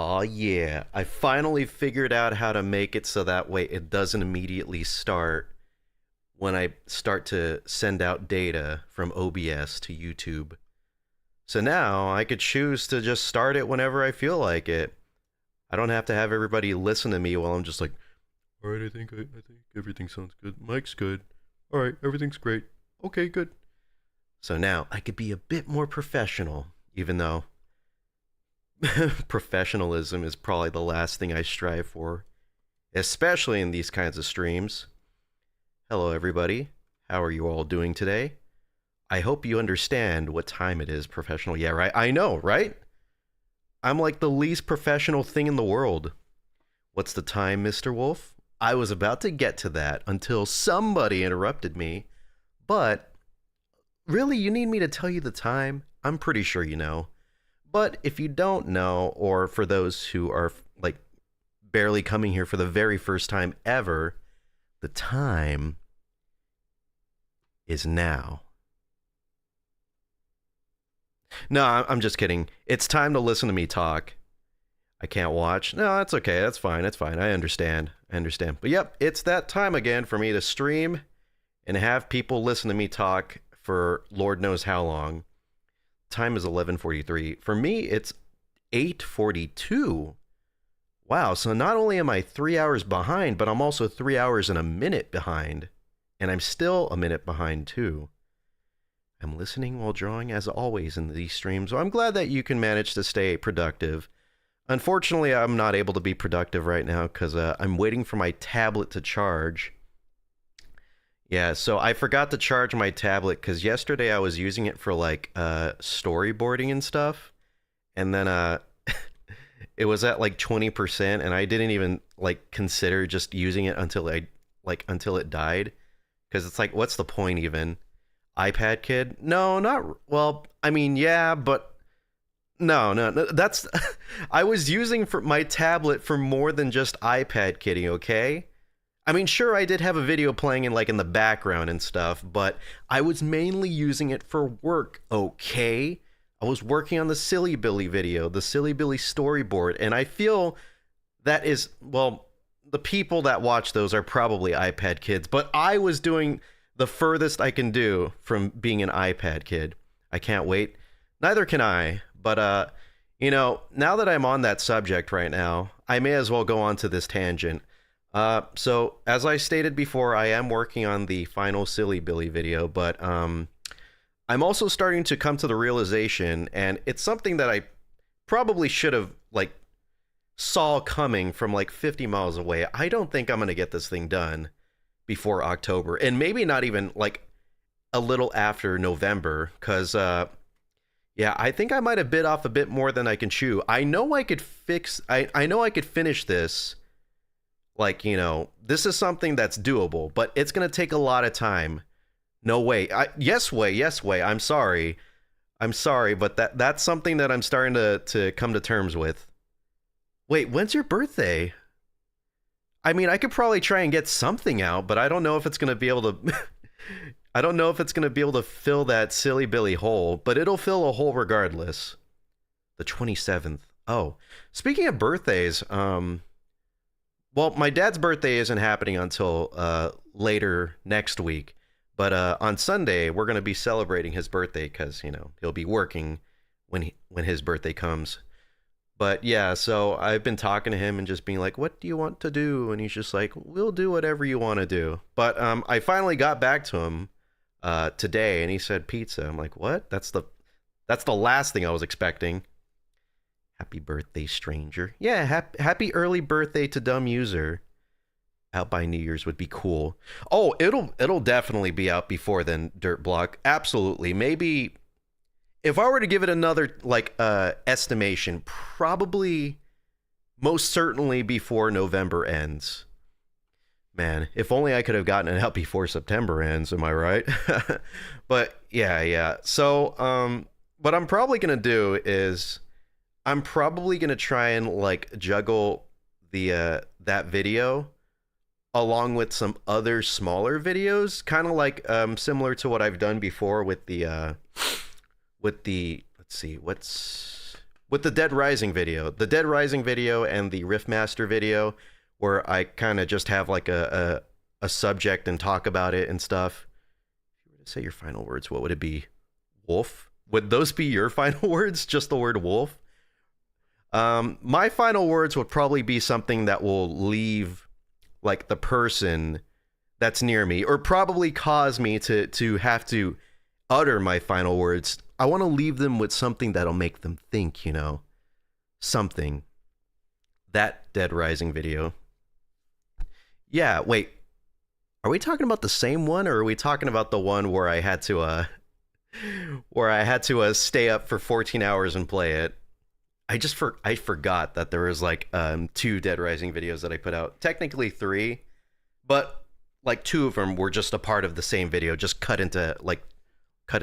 Oh yeah, I finally figured out how to make it so that way it doesn't immediately start when I start to send out data from OBS to YouTube. So now I could choose to just start it whenever I feel like it. I don't have to have everybody listen to me while I'm just like, all right, I think everything sounds good. Mike's good. All right, everything's great. Okay, good. So now I could be a bit more professional, even though professionalism is probably the last thing I strive for, especially in these kinds of streams. Hello, everybody. How are you all doing today? I hope you understand what time it is, professional. Yeah, right. I know, right? I'm like the least professional thing in the world. What's the time, Mr. Wolf? I was about to get to that until somebody interrupted me. But really, you need me to tell you the time? I'm pretty sure you know. But if you don't know, or for those who are like barely coming here for the very first time ever, the time is now. No, I'm just kidding. It's time to listen to me talk. I can't watch. No, that's okay. That's fine. That's fine. I understand. But yep, it's that time again for me to stream and have people listen to me talk for Lord knows how long. Time is 11:43. For me, it's 8:42. Wow, so not only am I 3 hours behind, but I'm also 3 hours and a minute behind. And I'm still a minute behind, too. I'm listening while drawing, as always, in these streams, so I'm glad that you can manage to stay productive. Unfortunately, I'm not able to be productive right now because I'm waiting for my tablet to charge. Yeah, so I forgot to charge my tablet because yesterday I was using it for like storyboarding and stuff, and then it was at like 20%, and I didn't even like consider just using it until until it died, because it's like, what's the point even? iPad kid? No, not well. I mean, yeah, but no. That's I was using for my tablet for more than just iPad kidding. Okay. I mean, sure, I did have a video playing in the background and stuff, but I was mainly using it for work, okay? I was working on the Silly Billy video, the Silly Billy storyboard, and I feel that is, well, the people that watch those are probably iPad kids, but I was doing the furthest I can do from being an iPad kid. I can't wait. Neither can I, but, now that I'm on that subject right now, I may as well go on to this tangent. So as I stated before, I am working on the final Silly Billy video, but I'm also starting to come to the realization, and it's something that I probably should have saw coming from 50 miles away. I don't think I'm going to get this thing done before October, and maybe not even a little after November, because yeah, I think I might have bit off a bit more than I can chew. I know I could I know I could finish this. This is something that's doable, but it's going to take a lot of time. No way. Yes way. I'm sorry, but that's something that I'm starting to come to terms with. Wait, when's your birthday? I mean, I could probably try and get something out, but I don't know if it's going to be able to I don't know if it's going to be able to fill that Silly Billy hole, but it'll fill a hole regardless. The 27th. Oh, speaking of birthdays, well, my dad's birthday isn't happening until later next week, but on Sunday we're going to be celebrating his birthday because he'll be working when his birthday comes. But yeah, so I've been talking to him and just being like, "What do you want to do?" And he's just like, "We'll do whatever you want to do." But I finally got back to him today, and he said pizza. I'm like, "What? That's the last thing I was expecting." Happy birthday, stranger. Yeah, happy early birthday to Dumb User. Out by New Year's would be cool. Oh, it'll definitely be out before then, Dirt Block. Absolutely. Maybe if I were to give it another estimation, probably most certainly before November ends. Man, if only I could have gotten it out before September ends, am I right? But yeah. So what I'm probably gonna do is I'm probably gonna try and juggle the that video along with some other smaller videos, kind of similar to what I've done before with the let's see, what with the Dead Rising video. The Dead Rising video and the Riftmaster video, where I kind of just have like a subject and talk about it and stuff. If you were to say your final words, what would it be? Wolf? Would those be your final words? Just the word wolf? My final words would probably be something that will leave like the person that's near me, or probably cause me to have to utter my final words. I want to leave them with something that'll make them think, you know, something. That Dead Rising video. Yeah, wait. Are we talking about the same one, or are we talking about the one where I had to stay up for 14 hours and play it? I forgot that there was like 2 Dead Rising videos that I put out. Technically 3, but like 2 of them were just a part of the same video, just cut in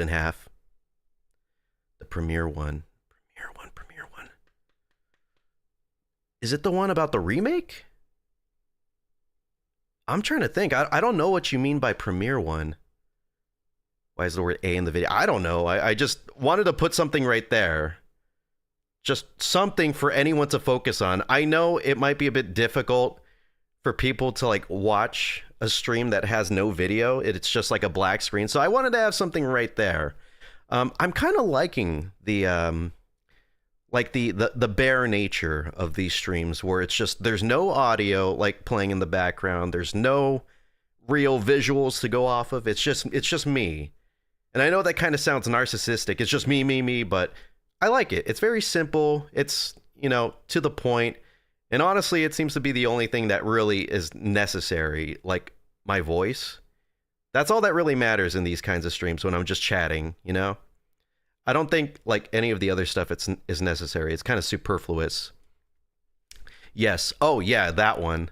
half. The premiere one. Is it the one about the remake? I'm trying to think. I don't know what you mean by premiere one. Why is the word A in the video? I don't know. I just wanted to put something right there. Just something for anyone to focus on. I know it might be a bit difficult for people to like watch a stream that has no video. It's just like a black screen. So I wanted to have something right there. I'm kind of liking the bare nature of these streams, where it's just there's no audio like playing in the background. There's no real visuals to go off of. It's just me. And I know that kind of sounds narcissistic. It's just me, but I like it. It's very simple. It's, you know, to the point. And honestly, it seems to be the only thing that really is necessary, like my voice. That's all that really matters in these kinds of streams when I'm just chatting, you know? I don't think like any of the other stuff is necessary. It's kind of superfluous. Yes. Oh yeah, that one.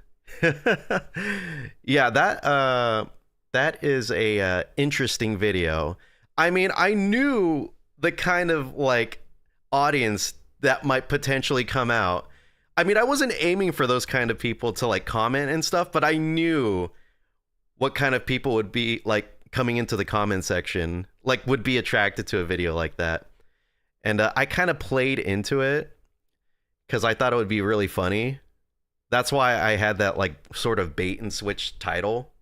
Yeah, that is a interesting video. I mean, I knew the kind of like audience that might potentially come out. I mean, I wasn't aiming for those kind of people to like comment and stuff, but I knew what kind of people would be like coming into the comment section, like would be attracted to a video like that. And I kind of played into it because I thought it would be really funny. That's why I had that like sort of bait and switch title.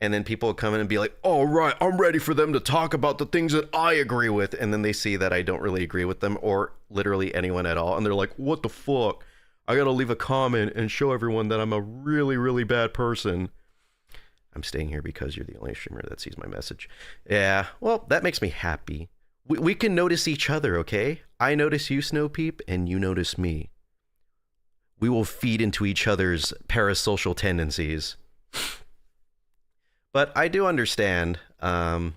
And then people would come in and be like, all right, I'm ready for them to talk about the things that I agree with. And then they see that I don't really agree with them, or literally anyone at all. And they're like, what the fuck? I got to leave a comment and show everyone that I'm a really, really bad person. I'm staying here because you're the only streamer that sees my message. Yeah, well, that makes me happy. We can notice each other, okay? I notice you, Snowpeep, and you notice me. We will feed into each other's parasocial tendencies. But I do understand how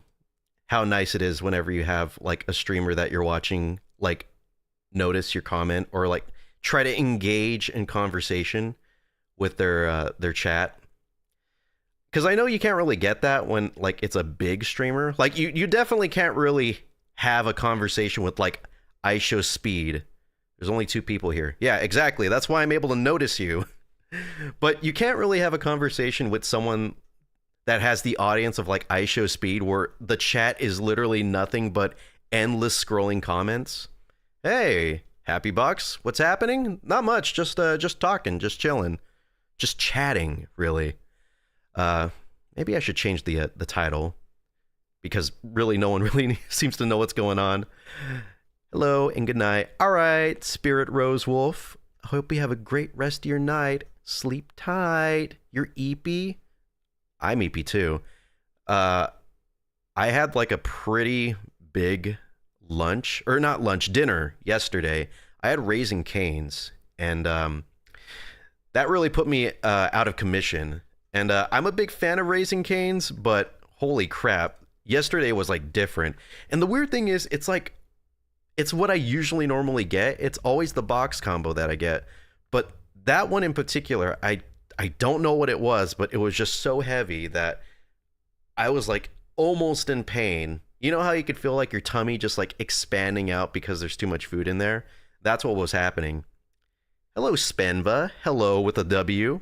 nice it is whenever you have like a streamer that you're watching like notice your comment, or like try to engage in conversation with their chat. Because I know you can't really get that when like it's a big streamer. Like you definitely can't really have a conversation with like IShowSpeed. There's only 2 people here. Yeah, exactly. That's why I'm able to notice you. But you can't really have a conversation with someone that has the audience of like IShowSpeed, where the chat is literally nothing but endless scrolling comments. Hey, Happy Bucks, what's happening? Not much, just talking, just chilling, just chatting, really. Maybe I should change the title, because really no one really seems to know what's going on. Hello and good night. All right, Spirit Rose Wolf. I hope you have a great rest of your night. Sleep tight. You're eepy. I'm eepy too. I had like a pretty big lunch, or not lunch, dinner yesterday. I had Raising Cane's, and that really put me out of commission. And I'm a big fan of Raising Cane's, but holy crap, yesterday was like different. And the weird thing is, it's like, it's what I usually normally get. It's always the box combo that I get. But that one in particular, I don't know what it was, but it was just so heavy that I was like almost in pain. You know how you could feel like your tummy just like expanding out because there's too much food in there? That's what was happening. Hello, Spenva. Hello with a W.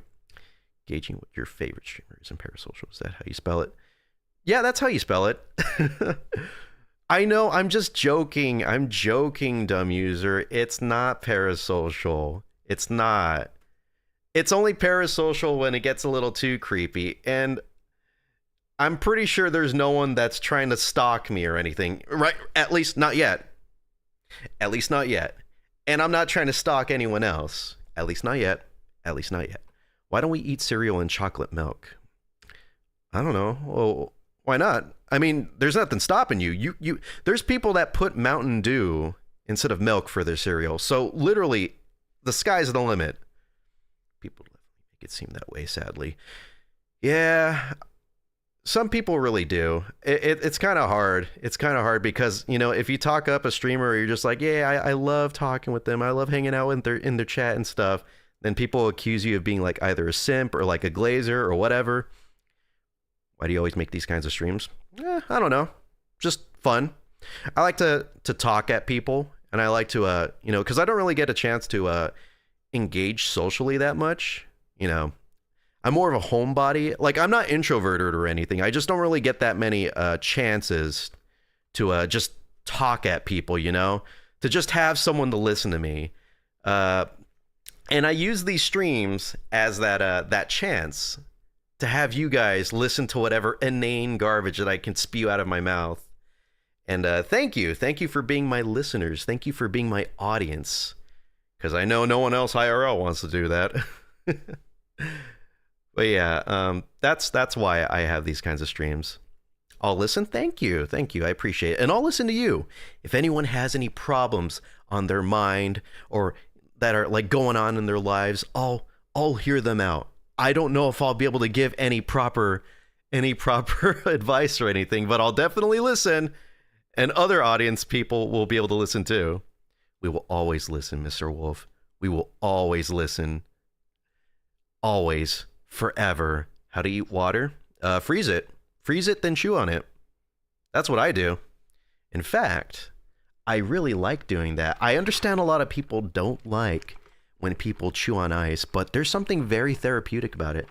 Gauging what your favorite streamer is in Parasocial. Is that how you spell it? Yeah, that's how you spell it. I know, I'm just joking. I'm joking, dumb user. It's not parasocial. It's not. It's only parasocial when it gets a little too creepy. And I'm pretty sure there's no one that's trying to stalk me or anything. Right? At least not yet. At least not yet. And I'm not trying to stalk anyone else. At least not yet. At least not yet. Why don't we eat cereal and chocolate milk? I don't know. Well, why not? I mean, there's nothing stopping you. There's people that put Mountain Dew instead of milk for their cereal. So literally, the sky's the limit. People make it seem that way, sadly. Yeah, some people really do. It's kind of hard. It's kind of hard because, you know, if you talk up a streamer, you're just like, yeah, I love talking with them. I love hanging out in their chat and stuff. Then people accuse you of being like either a simp or like a glazer or whatever. Why do you always make these kinds of streams? I don't know. Just fun. I like to talk at people, and I like to, you know, because I don't really get a chance to engage socially that much. You know, I'm more of a homebody. Like, I'm not introverted or anything. I just don't really get that many chances to just talk at people, you know, to just have someone to listen to me. And I use these streams as that chance to have you guys listen to whatever inane garbage that I can spew out of my mouth. And thank you for being my listeners. Thank you for being my audience, because I know no one else IRL wants to do that. But yeah, that's why I have these kinds of streams. I'll listen. Thank you. I appreciate it. And I'll listen to you. If anyone has any problems on their mind or that are like going on in their lives, I'll hear them out. I don't know if I'll be able to give any proper advice or anything, but I'll definitely listen, and other audience people will be able to listen too. We will always listen, Mr. Wolf. We will always listen. Always. Forever. How to eat water? Freeze it, then chew on it. That's what I do. In fact, I really like doing that. I understand a lot of people don't like when people chew on ice, but there's something very therapeutic about it.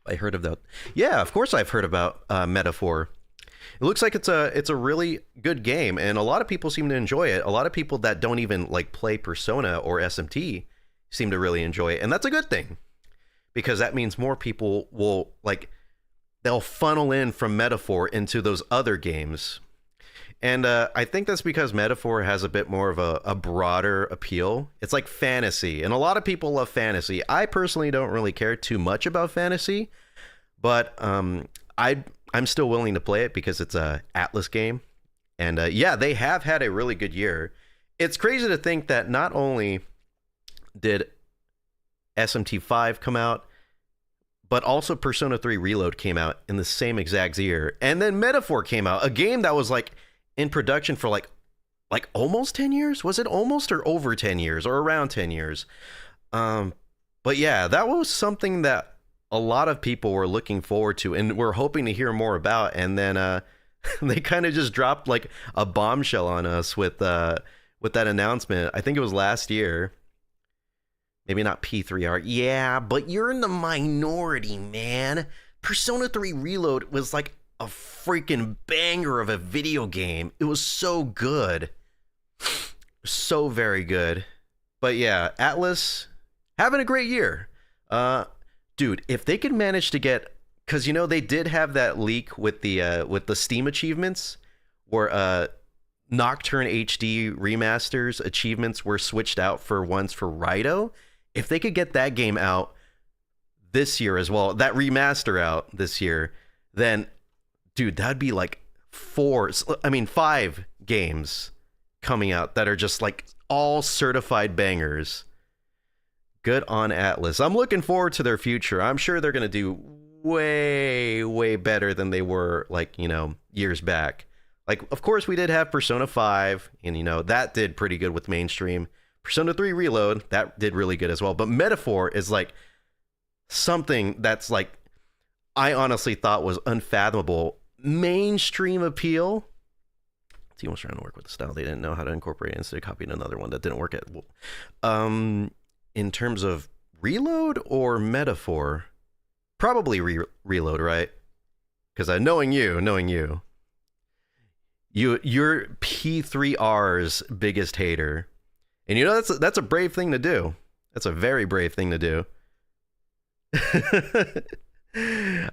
I heard of that. Yeah, of course I've heard about Metaphor. It looks like it's a really good game, and a lot of people seem to enjoy it. A lot of people that don't even like play Persona or SMT seem to really enjoy it, and that's a good thing, because that means more people will they'll funnel in from Metaphor into those other games. And I think that's because Metaphor has a bit more of a broader appeal. It's like fantasy, and a lot of people love fantasy. I personally don't really care too much about fantasy, but I'm still willing to play it because it's a Atlus game. And yeah, they have had a really good year. It's crazy to think that not only did SMT5 come out, but also Persona 3 Reload came out in the same exact year. And then Metaphor came out, a game that was like in production for like almost 10 years. Was it almost or over 10 years or around 10 years? But yeah, that was something that a lot of people were looking forward to and were hoping to hear more about. And then they kind of just dropped like a bombshell on us with that announcement. I think it was last year. Maybe not P3R. Yeah, but you're in the minority, man. Persona 3 Reload was like a freaking banger of a video game. It was so good. So very good. But yeah, Atlus having a great year. Dude, if they could manage to get, because you know they did have that leak with the Steam achievements where Nocturne HD remasters achievements were switched out for ones for Raito. If they could get that game out this year as well, that remaster out this year, then dude, that'd be like 5 games coming out that are just like all certified bangers. Good on Atlus. I'm looking forward to their future. I'm sure they're going to do way, way better than they were like, you know, years back. Like, of course, we did have Persona 5, and, you know, that did pretty good with mainstream. Persona 3 Reload, that did really good as well. But Metaphor is like something that's like, I honestly thought was unfathomable. Mainstream appeal. Team was trying to work with the style they didn't know how to incorporate it, instead of copying another one that didn't work at. In terms of Reload or Metaphor, probably Reload, right? Because knowing you, You're P3R's biggest hater. And you know that's a brave thing to do. That's a very brave thing to do.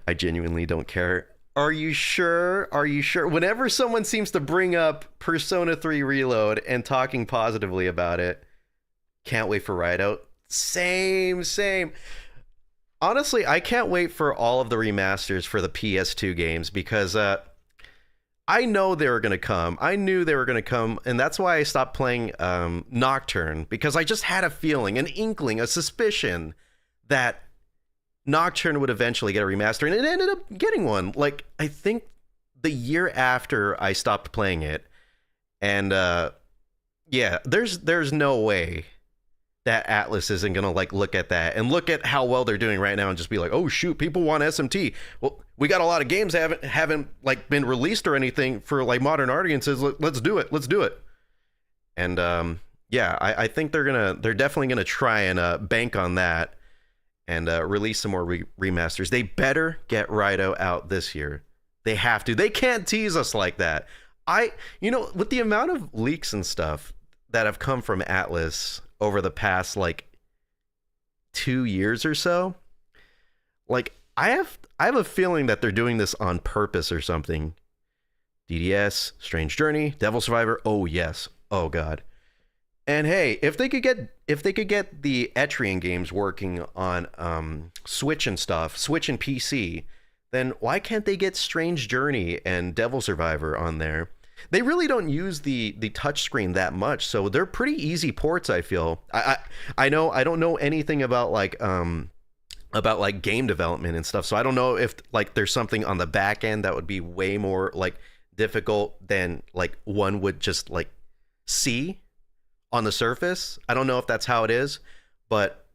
I genuinely don't care. Are you sure? Are you sure? Whenever someone seems to bring up Persona 3 Reload and talking positively about it, can't wait for Rideout. Same. Honestly, I can't wait for all of the remasters for the PS2 games because I know they were going to come. I knew they were going to come, and that's why I stopped playing Nocturne, because I just had a feeling, an inkling, a suspicion that Nocturne would eventually get a remaster, and it ended up getting one. Like, I think the year after I stopped playing it, and yeah, there's no way that Atlus isn't gonna like look at that and look at how well they're doing right now and just be like, oh shoot, people want SMT. Well, we got a lot of games that haven't like been released or anything for like modern audiences. Let's do it. And yeah, I think they're definitely gonna try and bank on that and release some more remasters. They better get Rido out this year. They have to. They can't tease us like that. With the amount of leaks and stuff that have come from Atlus over the past like 2 years or so, like I have a feeling that they're doing this on purpose or something. DDS, Strange Journey, Devil Survivor, oh yes, oh god. And hey, if they could get the Etrian games working on Switch and stuff, Switch and PC, then why can't they get Strange Journey and Devil Survivor on there? They really don't use the touchscreen that much, so they're pretty easy ports, I feel. I know I don't know anything about like game development and stuff, so I don't know if like there's something on the back end that would be way more like difficult than like one would just like see on the surface. I don't know if that's how it is, but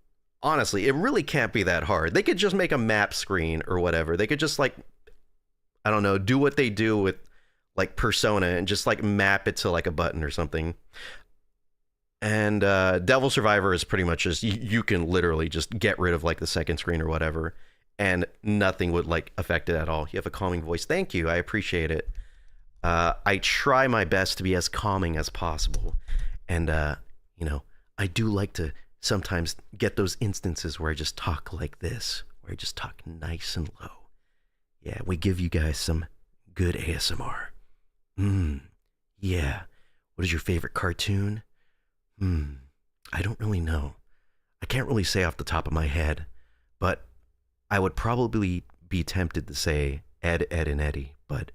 honestly, it really can't be that hard. They could just make a map screen or whatever. They could just like, I don't know, do what they do with like Persona and just like map it to like a button or something. And Devil Survivor is pretty much just you can literally just get rid of like the second screen or whatever and nothing would like affect it at all. You have a calming voice. Thank you. I appreciate it. I try my best to be as calming as possible. And I do like to sometimes get those instances where I just talk like this, where I just talk nice and low. Yeah, we give you guys some good ASMR. Yeah. What is your favorite cartoon? I don't really know. I can't really say off the top of my head, but I would probably be tempted to say Ed, Edd and Eddy, but,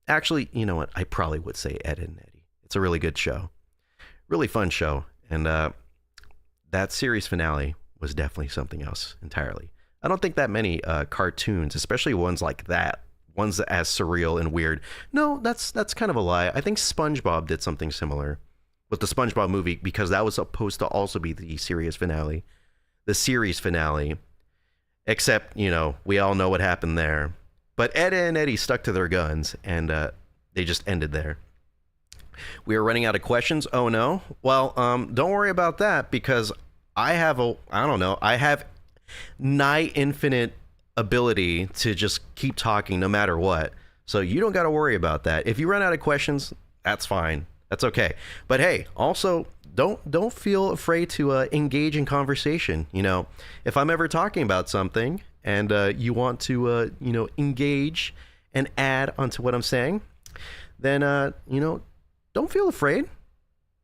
actually, you know what? I probably would say Ed, Edd and Eddy. It's a really good show. Really fun show. And that series finale was definitely something else entirely. I don't think that many cartoons, especially ones like that, ones that as surreal and weird. No, that's kind of a lie. I think SpongeBob did something similar with the SpongeBob movie because that was supposed to also be the series finale. The series finale. Except, we all know what happened there. But Ed and Eddy stuck to their guns and they just ended there. We are running out of questions. Oh no. Well, don't worry about that because I have nigh infinite ability to just keep talking no matter what. So you don't got to worry about that. If you run out of questions, that's fine. That's okay. But hey, also don't feel afraid to engage in conversation. If I'm ever talking about something and you want to engage and add onto what I'm saying, then don't feel afraid.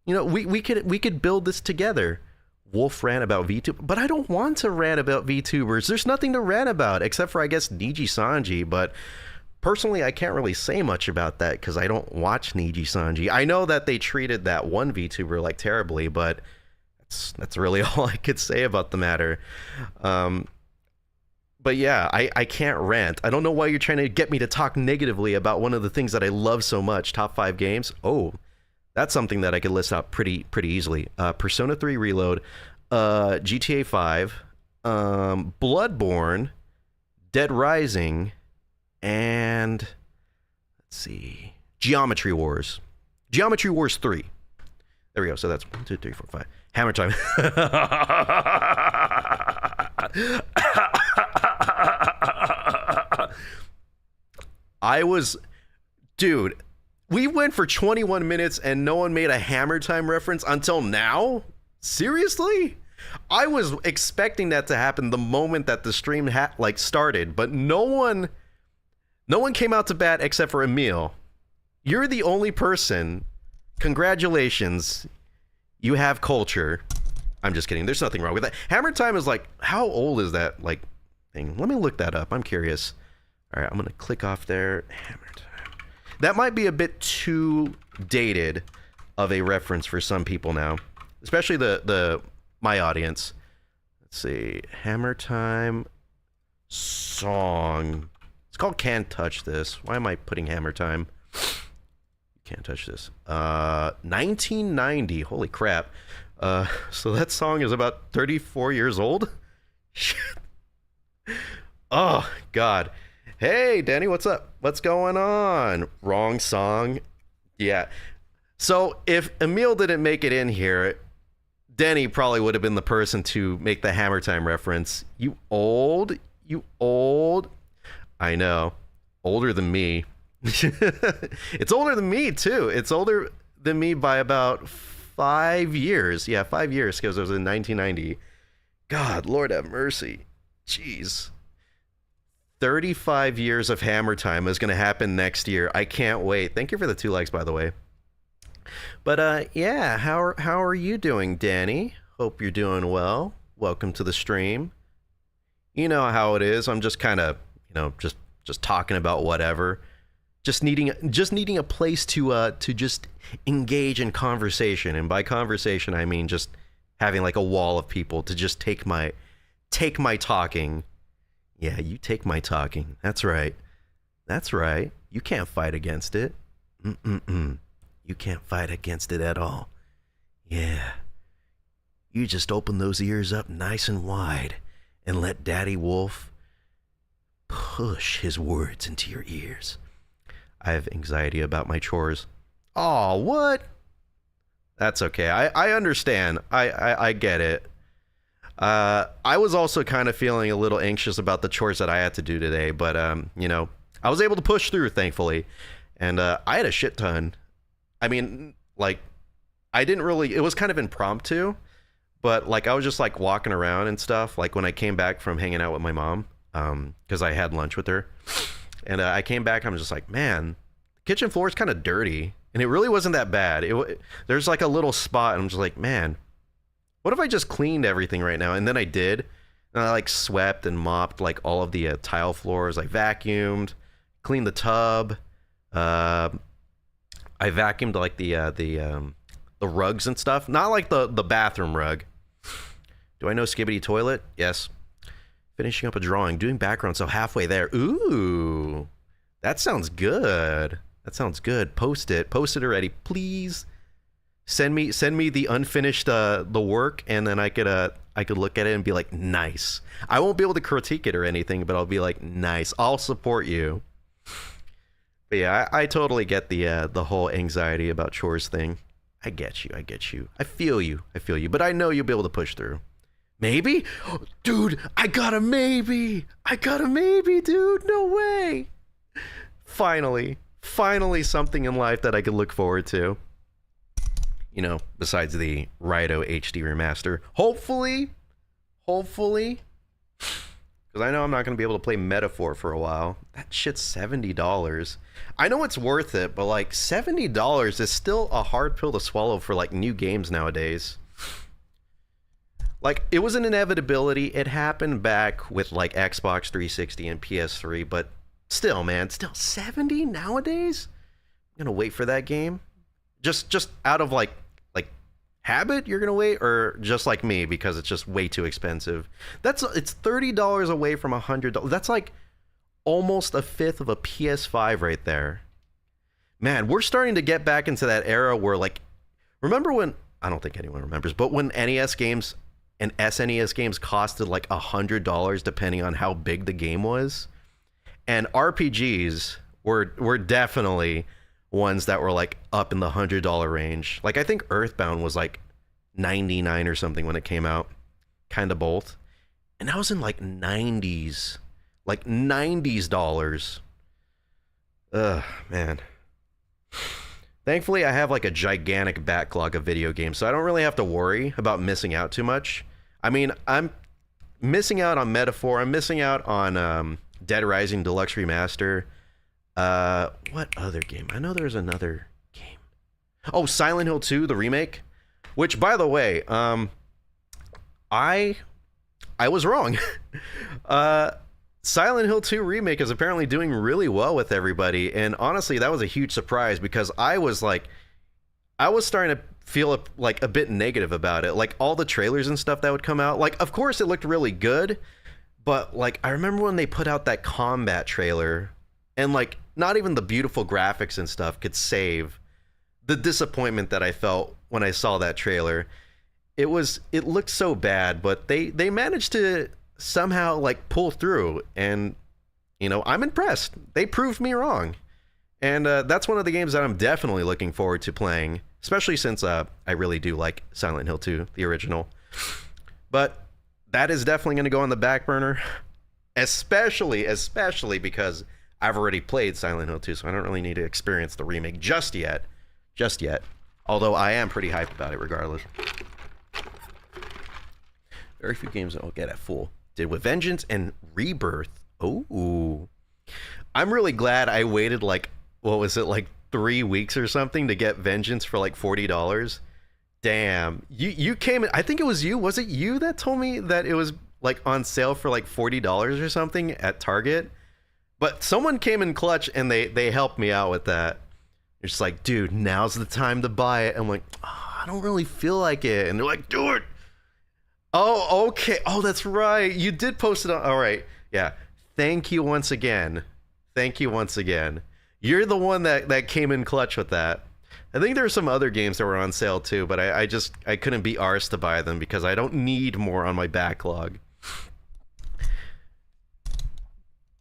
We could build this together. Wolf rant about VTuber, but I don't want to rant about VTubers. There's nothing to rant about except for, I guess, Niji Sanji, but personally, I can't really say much about that because I don't watch Niji Sanji. I know that they treated that one VTuber like terribly, but that's really all I could say about the matter. But yeah, I can't rant. I don't know why you're trying to get me to talk negatively about one of the things that I love so much, top 5 games. Oh, that's something that I could list out pretty easily. Persona 3 Reload, GTA 5, Bloodborne, Dead Rising, and let's see, Geometry Wars. Geometry Wars 3. There we go. So that's 1, 2, 3, 4, 5. Hammer time. I was Dude, we went for 21 minutes and no one made a Hammer Time reference until now? Seriously? I was expecting that to happen the moment that the stream started, but no one came out to bat except for Emil. You're the only person. Congratulations. You have culture. I'm just kidding. There's nothing wrong with that. Hammer Time is like, how old is that like thing? Let me look that up. I'm curious. All right, I'm going to click off there. Hammer Time. That might be a bit too dated of a reference for some people now, especially my audience. Let's see. Hammer Time song. It's called Can't Touch This. Why am I putting Hammer Time? Can't touch this. 1990. Holy crap. So that song is about 34 years old? Shit. Oh, God. Hey, Danny, what's up? What's going on? Wrong song. Yeah. So if Emil didn't make it in here, Denny probably would have been the person to make the Hammer Time reference. You old? You old? I know. Older than me. It's older than me, too. It's older than me by about 5 years. Yeah, 5 years, because it was in 1990. God, Lord have mercy. Jeez. 35 years of Hammer Time is going to happen next year. I can't wait. Thank you for the 2 likes, by the way. But yeah, how are you doing, Danny? Hope you're doing well. Welcome to the stream. You know how it is. I'm just kind of, just talking about whatever. Just needing a place to just engage in conversation, and by conversation I mean just having like a wall of people to just take my talking. Yeah, you take my talking. That's right. That's right. You can't fight against it. You can't fight against it at all. Yeah. You just open those ears up nice and wide and let Daddy Wolf push his words into your ears. I have anxiety about my chores. Oh, what? That's okay. I understand. I get it. I was also kind of feeling a little anxious about the chores that I had to do today, but I was able to push through, thankfully. And I had a shit ton. I mean, like, I didn't really, it was kind of impromptu, but like I was just like walking around and stuff, like when I came back from hanging out with my mom, because I had lunch with her. And I came back, I'm just like, man, the kitchen floor is kind of dirty. And it really wasn't that bad. There's like a little spot, and I'm just like, man, what if I just cleaned everything right now? And then I did. And I like swept and mopped like all of the tile floors. I vacuumed, cleaned the tub. I vacuumed like the rugs and stuff. Not like the bathroom rug. Do I know Skibidi Toilet? Yes. Finishing up a drawing, doing background, so halfway there. Ooh, that sounds good. That sounds good. Post it already, please. Send me the unfinished the work, and then I could look at it and be like, nice. I won't be able to critique it or anything, but I'll be like, nice. I'll support you. But yeah, I totally get the whole anxiety about chores thing. I get you. I feel you. But I know you'll be able to push through. Maybe? Dude, I got a maybe, dude. No way. Finally something in life that I could look forward to. You know, besides the Raito HD remaster. Hopefully. Because I know I'm not going to be able to play Metaphor for a while. That shit's $70. I know it's worth it, but like $70 is still a hard pill to swallow for like new games nowadays. Like, it was an inevitability. It happened back with like Xbox 360 and PS3, but still, man, still 70 nowadays? I'm going to wait for that game? Just out of like habit, you're going to wait? Or just like me, because it's just way too expensive? It's $30 away from $100. That's like almost a fifth of a PS5 right there. Man, we're starting to get back into that era where, like, remember when, I don't think anyone remembers, but when NES games and SNES games costed like $100 depending on how big the game was? And RPGs were definitely ones that were like up in the $100 range. Like, I think Earthbound was like $99 or something when it came out. Kind of both. And that was in like 90s. Like 90s dollars. Ugh, man. Thankfully, I have like a gigantic backlog of video games, so I don't really have to worry about missing out too much. I mean, I'm missing out on Metaphor. I'm missing out on Dead Rising Deluxe Remaster. What other game? I know there's another game. Oh, Silent Hill 2, the remake. Which, by the way, I was wrong. Silent Hill 2 remake is apparently doing really well with everybody, and honestly, that was a huge surprise because I was starting to feel like a bit negative about it. Like all the trailers and stuff that would come out, like of course it looked really good, but like I remember when they put out that combat trailer, and like not even the beautiful graphics and stuff could save the disappointment that I felt when I saw that trailer. It looked so bad, but they managed to somehow like pull through, and you know, I'm impressed. They proved me wrong, and that's one of the games that I'm definitely looking forward to playing, especially since I really do like Silent Hill 2, the original. But that is definitely going to go on the back burner, especially because I've already played Silent Hill 2, so I don't really need to experience the remake just yet. Although I am pretty hyped about it regardless. Very few games that will get at full. Did with Vengeance and Rebirth. Oh, I'm really glad I waited like, what was it, like 3 weeks or something to get Vengeance for like $40. Damn, you came in, I think it was you. Was it you that told me that it was like on sale for like $40 or something at Target? But someone came in clutch and they helped me out with that. It's just like, dude, now's the time to buy it. I'm like, oh, I don't really feel like it. And they're like, do it. Oh, okay. Oh, that's right. You did post it on. All right. Yeah. Thank you once again. You're the one that came in clutch with that. I think there were some other games that were on sale too, but I couldn't be arsed to buy them because I don't need more on my backlog.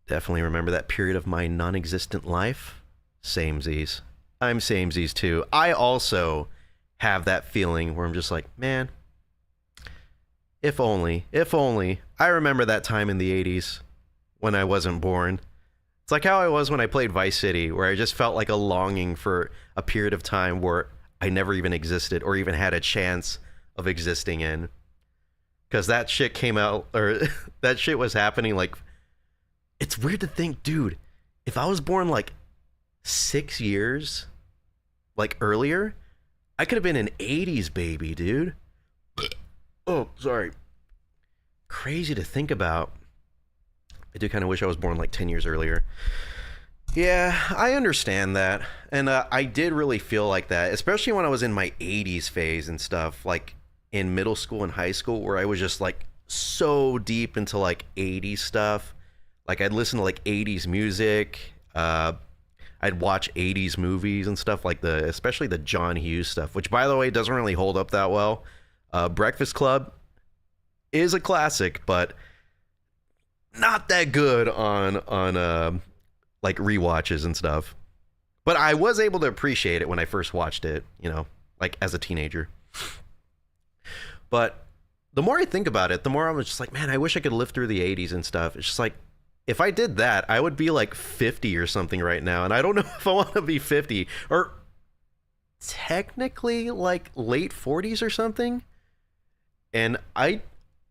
Definitely remember that period of my non-existent life. Samesies. I'm samesies too. I also have that feeling where I'm just like, man, if only. I remember that time in the 80s when I wasn't born. It's like how I was when I played Vice City, where I just felt like a longing for a period of time where I never even existed or even had a chance of existing in. Because that shit came out, or that shit was happening like, it's weird to think, dude, if I was born like 6 years like earlier, I could have been an 80s baby, dude. Oh, sorry. Crazy to think about. I do kind of wish I was born like 10 years earlier. Yeah, I understand that. And I did really feel like that, especially when I was in my 80s phase and stuff, like in middle school and high school, where I was just like so deep into like 80s stuff. Like I'd listen to like 80s music. I'd watch 80s movies and stuff, like especially the John Hughes stuff, which by the way doesn't really hold up that well. Breakfast Club is a classic, but not that good on like rewatches and stuff. But I was able to appreciate it when I first watched it, you know, like as a teenager. But the more I think about it, the more I'm just like, man, I wish I could live through the 80s and stuff. It's just like, if I did that, I would be like 50 or something right now. And I don't know if I want to be 50 or technically like late 40s or something. And I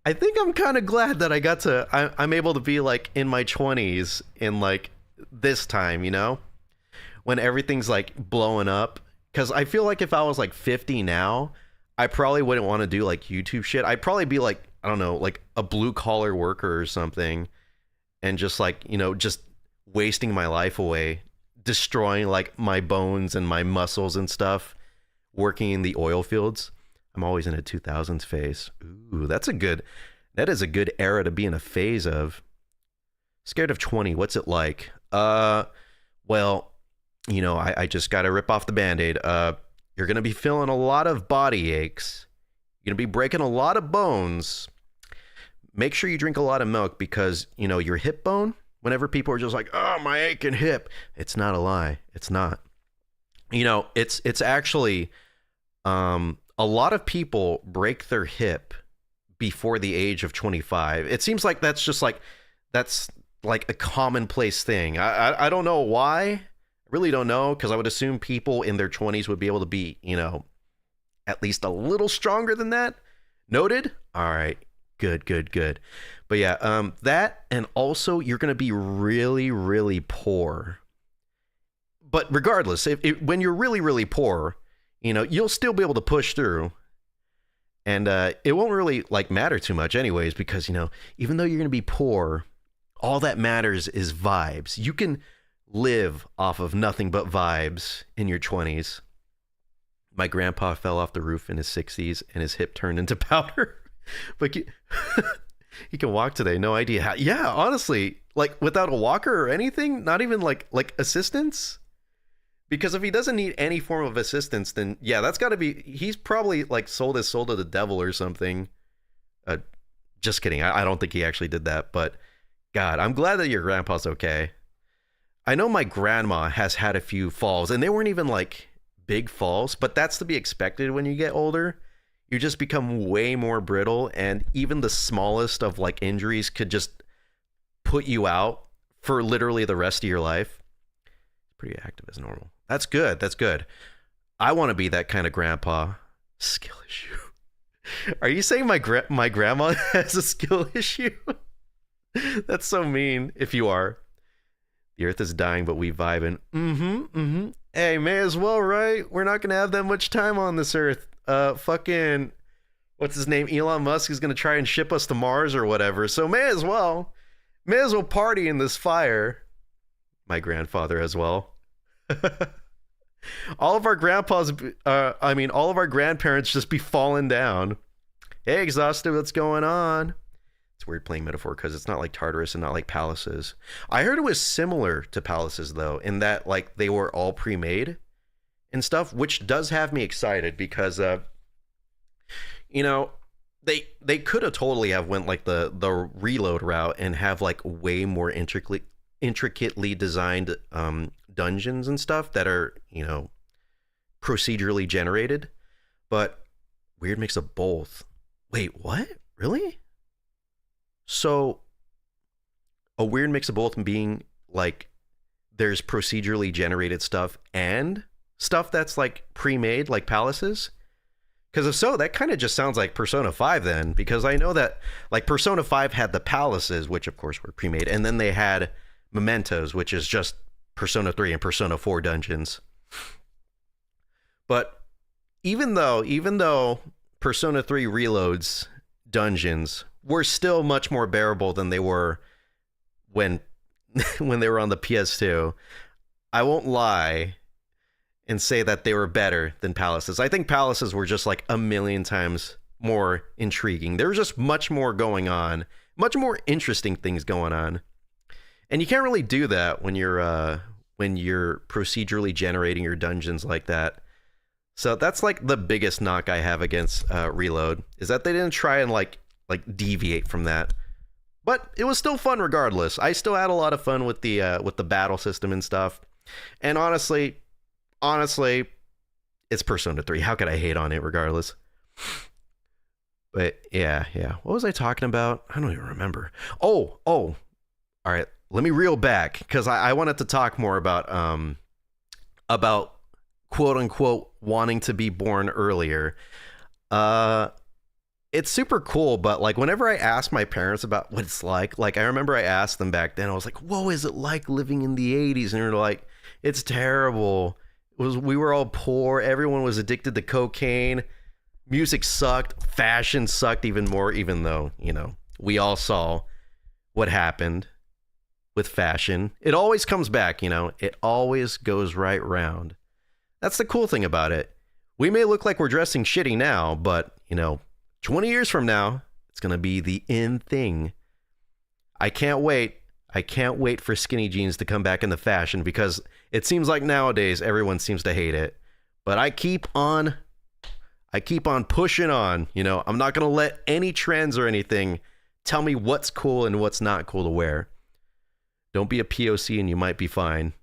think I'm kind of glad that I'm able to be like in my 20s in like this time, you know, when everything's like blowing up. Because I feel like if I was like 50 now, I probably wouldn't want to do like YouTube shit. I'd probably be like, I don't know, like a blue collar worker or something, and just like, you know, just wasting my life away, destroying like my bones and my muscles and stuff, working in the oil fields. I'm always in a 2000s phase. Ooh, that is a good era to be in a phase of. Scared of 20, what's it like? Well, you know, I just got to rip off the Band-Aid. You're going to be feeling a lot of body aches. You're going to be breaking a lot of bones. Make sure you drink a lot of milk because, you know, your hip bone, whenever people are just like, oh, my aching hip, it's not a lie. It's not. You know, it's actually, a lot of people break their hip before the age of 25. It seems like that's like a commonplace thing. I don't know why. I Really don't know, because I would assume people in their 20s would be able to be, at least a little stronger than that. Noted? All right. Good, good, good. But yeah, that, and also you're going to be really, really poor. But regardless, when you're really, really poor, you'll still be able to push through. And it won't really matter too much anyways, because, even though you're going to be poor, all that matters is vibes. You can live off of nothing but vibes in your 20s. My grandpa fell off the roof in his 60s and his hip turned into powder. But he can walk today. No idea how. Yeah, honestly, without a walker or anything, not even like assistance. Because if he doesn't need any form of assistance, then yeah, that's got to be, he's probably sold his soul to the devil or something. Just kidding. I don't think he actually did that. But God, I'm glad that your grandpa's okay. I know my grandma has had a few falls, and they weren't even big falls, but that's to be expected when you get older. You just become way more brittle, and even the smallest of injuries could just put you out for literally the rest of your life. Pretty active as normal. That's good. That's good. I want to be that kind of grandpa. Skill issue. Are you saying my grandma has a skill issue? That's so mean. If you are. The earth is dying, but we vibing. Hey, may as well, right? We're not going to have that much time on this earth. Fucking, what's his name? Elon Musk is going to try and ship us to Mars or whatever. So may as well party in this fire. My grandfather as well. All of our grandpas, all of our grandparents just be falling down. Hey, Exhausted, what's going on? It's weird playing metaphor because it's not like Tartarus and not like palaces. I heard it was similar to palaces though, in that they were all pre-made and stuff, which does have me excited because they could have totally have went the reload route and have way more intricately designed dungeons and stuff that are procedurally generated, but weird mix of both. Wait, what? Really? So a weird mix of both being there's procedurally generated stuff and stuff that's pre-made like palaces? Because if so, that kind of just sounds like Persona 5 then, because I know that Persona 5 had the palaces, which of course were pre-made, and then they had Mementos, which is just Persona 3 and Persona 4 dungeons. But even though Persona 3 Reload's dungeons were still much more bearable than they were when they were on the PS2, I won't lie and say that they were better than Palaces. I think Palaces were just a million times more intriguing. There was just much more going on, much more interesting things going on. And you can't really do that when you're procedurally generating your dungeons like that. So that's the biggest knock I have against Reload, is that they didn't try and deviate from that. But it was still fun regardless. I still had a lot of fun with the battle system and stuff. And honestly, it's Persona 3. How could I hate on it regardless? But yeah. What was I talking about? I don't even remember. Oh. All right. Let me reel back because I wanted to talk more about quote unquote wanting to be born earlier. It's super cool, but whenever I ask my parents about what it's like I remember I asked them back then, I was like, whoa, is it like living in the 80s? And they're like, it's terrible. We were all poor. Everyone was addicted to cocaine. Music sucked. Fashion sucked even more, even though, we all saw what happened with fashion. It always comes back, it always goes right round. That's the cool thing about it. We may look like we're dressing shitty now, but 20 years from now, it's going to be the in thing. I can't wait. I can't wait for skinny jeans to come back into fashion because it seems like nowadays everyone seems to hate it. But I keep on pushing on. I'm not going to let any trends or anything tell me what's cool and what's not cool to wear. Don't be a POC and you might be fine.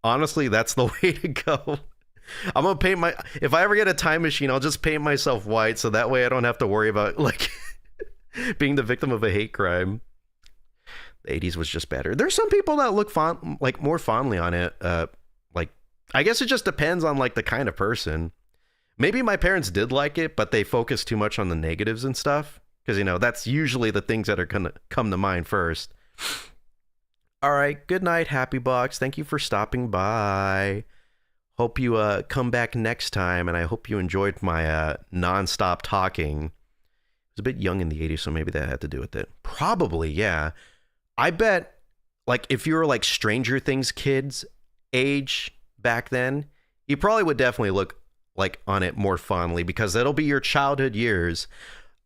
Honestly, that's the way to go. I'm going to paint if I ever get a time machine, I'll just paint myself white so that way I don't have to worry about being the victim of a hate crime. The 80s was just better. There's some people that look like more fondly on it. Like, I guess it just depends on like the kind of person. Maybe my parents did like it, but they focused too much on the negatives and stuff. Because, you know, that's usually the things that are going to come to mind first. All right. Good night, Happy Box. Thank you for stopping by. Hope you come back next time. And I hope you enjoyed my nonstop talking. I was a bit young in the 80s, so maybe that had to do with it. Probably, yeah. I bet, like, if you were like Stranger Things kids age back then, you probably would definitely look like on it more fondly because that'll be your childhood years.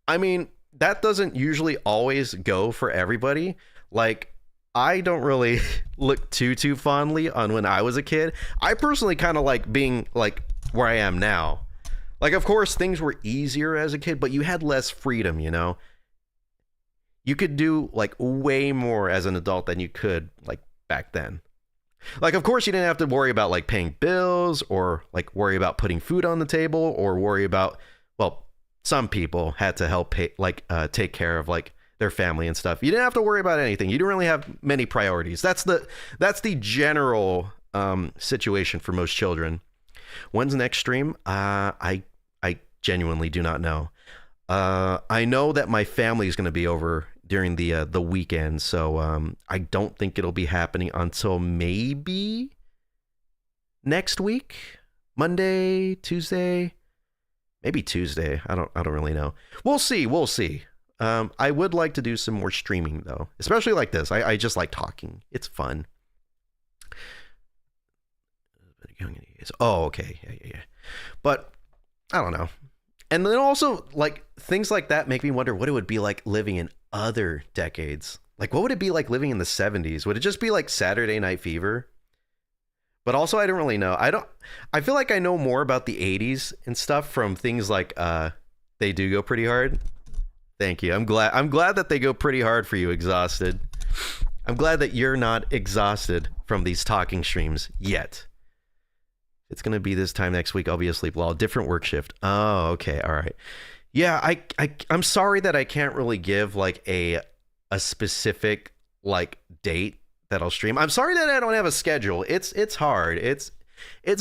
I mean, that doesn't usually always go for everybody. Like, I don't really look too fondly on when I was a kid. I personally kind of like being like where I am now. Like, of course, things were easier as a kid, but you had less freedom, you know? You could do like way more as an adult than you could like back then. Like, of course, you didn't have to worry about like paying bills or like worry about putting food on the table or worry about, well, some people had to help pay, like take care of like their family and stuff. You didn't have to worry about anything. You didn't really have many priorities. That's the general situation for most children. When's the next stream? I genuinely do not know. I know that my family is going to be over during the weekend, so I don't think it'll be happening until maybe next week, Monday, Tuesday, maybe Tuesday. I don't really know. We'll see. I would like to do some more streaming though, especially like this. I just like talking. It's fun. Oh, okay. Yeah. But I don't know. And then also, like, things like that make me wonder what it would be like living in other decades. Like, what would it be like living in the 70s? Would it just be like Saturday Night Fever? But also, I don't really know. I feel like I know more about the 80s and stuff from things like They Do Go Pretty Hard. Thank you. I'm glad that they go pretty hard for you, Exhausted. I'm glad that you're not exhausted from these talking streams yet. It's going to be this time next week. I'll be asleep. Well, different work shift. Oh, okay. All right. Yeah, I'm sorry that I can't really give like a specific like date that I'll stream. I'm sorry that I don't have a schedule. It's hard. It's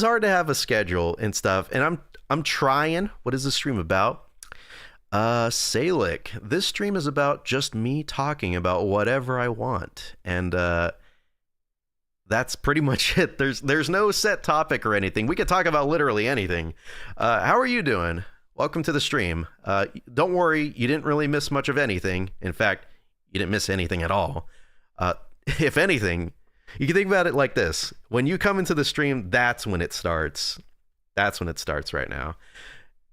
hard to have a schedule and stuff. And I'm trying. What is this stream about? Salic. This stream is about just me talking about whatever I want. And that's pretty much it. There's no set topic or anything. We could talk about literally anything. How are you doing? Welcome to the stream. Don't worry, you didn't really miss much of anything. In fact, you didn't miss anything at all. If anything, you can think about it like this. When you come into the stream, that's when it starts. That's when it starts right now.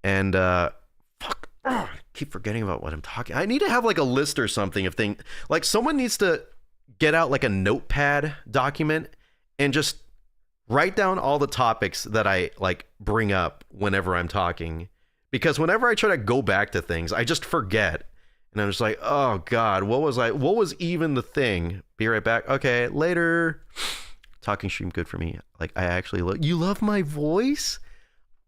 And fuck, I keep forgetting about what I'm talking. I need to have like a list or something of things. Like someone needs to get out like a notepad document and just write down all the topics that I like bring up whenever I'm talking. Because whenever I try to go back to things, I just forget. And I'm just like, oh God, what was even the thing? Be right back. Okay, later. Talking stream good for me. Like I actually you love my voice?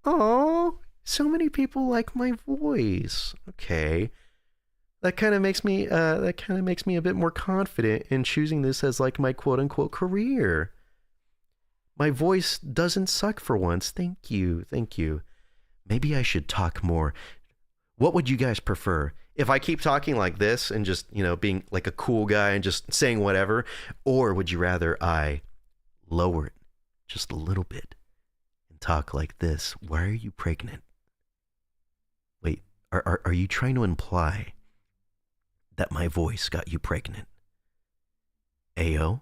Oh, so many people like my voice. Okay. That kind of makes me a bit more confident in choosing this as like my quote unquote career. My voice doesn't suck for once. Thank you. Maybe I should talk more. What would you guys prefer? If I keep talking like this and just, you know, being like a cool guy and just saying whatever, or would you rather I lower it just a little bit and talk like this? Why are you pregnant? Wait, are you trying to imply that my voice got you pregnant? Ayo?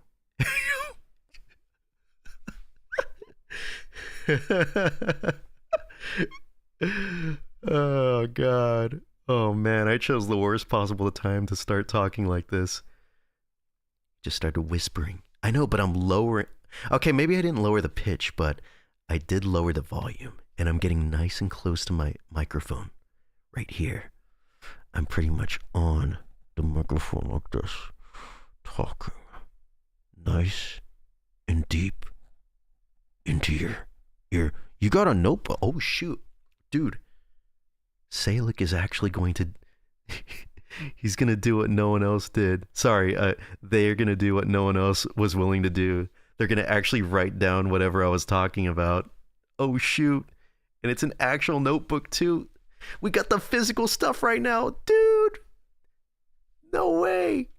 Oh God. Oh man, I chose the worst possible time to start talking like this. Just started whispering. I know, but I'm lowering. Okay, maybe I didn't lower the pitch, but I did lower the volume, and I'm getting nice and close to my microphone right here. I'm pretty much on the microphone like this, talking nice and deep into your ear. You got a notebook? Oh shoot, dude. Salic is actually going to He's gonna do what no one else did. Sorry, they're gonna do what no one else was willing to do. They're gonna actually write down whatever I was talking about. Oh shoot. And it's an actual notebook too. We got the physical stuff right now, dude. No way.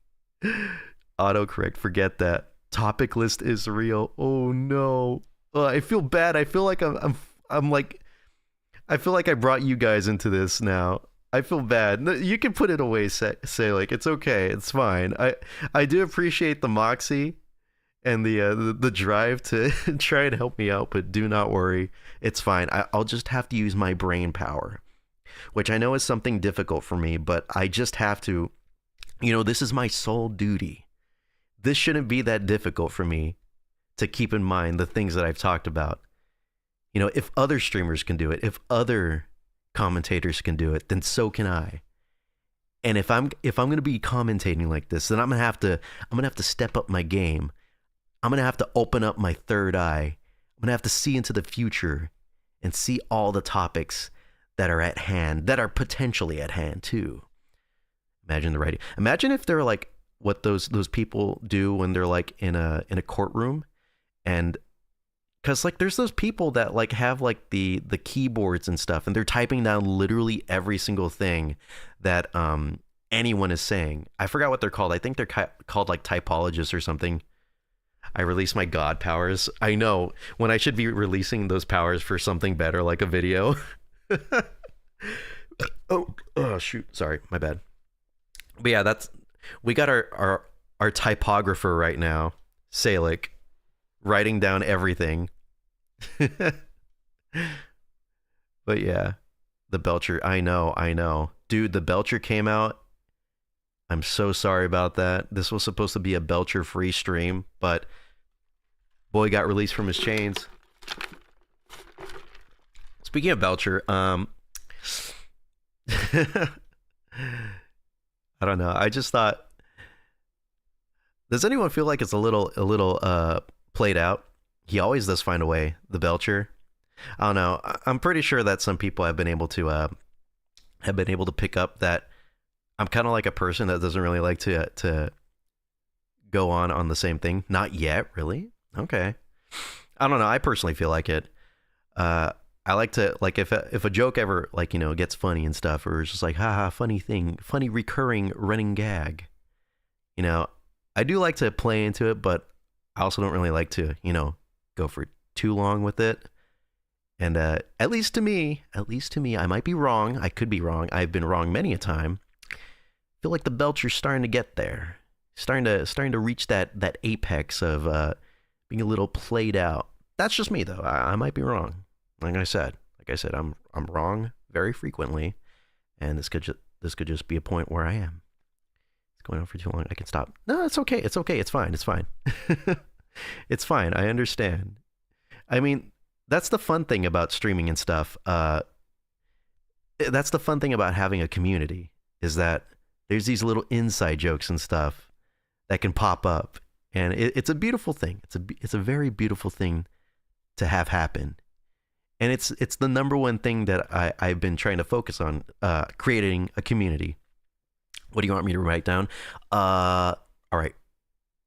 Autocorrect, forget that. Topic list is real. Oh no. I feel bad. I feel like I'm like I feel like I brought you guys into this now. I feel bad. You can put it away, say like it's okay. It's fine. I do appreciate the moxie and the drive to try and help me out, but do not worry. It's fine. I'll just have to use my brain power, which I know is something difficult for me, but I just have to, this is my sole duty. This shouldn't be that difficult for me to keep in mind the things that I've talked about. If other streamers can do it, if other commentators can do it, then so can I. And if I'm going to be commentating like this, then I'm going to have to step up my game. I'm going to have to open up my third eye. I'm going to have to see into the future and see all the topics that are at hand, that are potentially at hand too. Imagine the writing. Imagine if they're like what those people do when they're like in a courtroom, and because like there's those people that like have like the keyboards and stuff, and they're typing down literally every single thing that anyone is saying. I forgot what they're called. I think they're called like typologists or something. I release my god powers. I know, when I should be releasing those powers for something better, like a video. oh shoot, sorry, my bad. But yeah, we got our typographer right now, Salic, writing down everything. But yeah, the Belcher, I know. Dude, the Belcher came out. I'm so sorry about that. This was supposed to be a Belcher free stream, but boy got released from his chains. Speaking of Belcher, I don't know. I just thought, does anyone feel like it's a little played out? He always does find a way, the Belcher. I don't know. I'm pretty sure that some people have been able to pick up that I'm kind of like a person that doesn't really like to go on the same thing. Not yet, really. Okay. I don't know. I personally feel like it. I like to, like, if a joke ever, like, gets funny and stuff, or it's just like, haha, funny thing, funny recurring running gag. I do like to play into it, but I also don't really like to, go for too long with it. And at least to me, I might be wrong. I could be wrong. I've been wrong many a time. I feel like the Belcher's starting to get there, starting to reach that apex of being a little played out. That's just me, though. I might be wrong. Like I said, I'm wrong very frequently, and this could just be a point where I am. It's going on for too long. I can stop. No, it's okay. It's okay. It's fine. It's fine. It's fine. I understand. I mean, that's the fun thing about streaming and stuff. That's the fun thing about having a community, is that there's these little inside jokes and stuff that can pop up, and it's a beautiful thing. It's a very beautiful thing to have happen. And it's the number one thing that I've been trying to focus on, creating a community. What do you want me to write down? All right,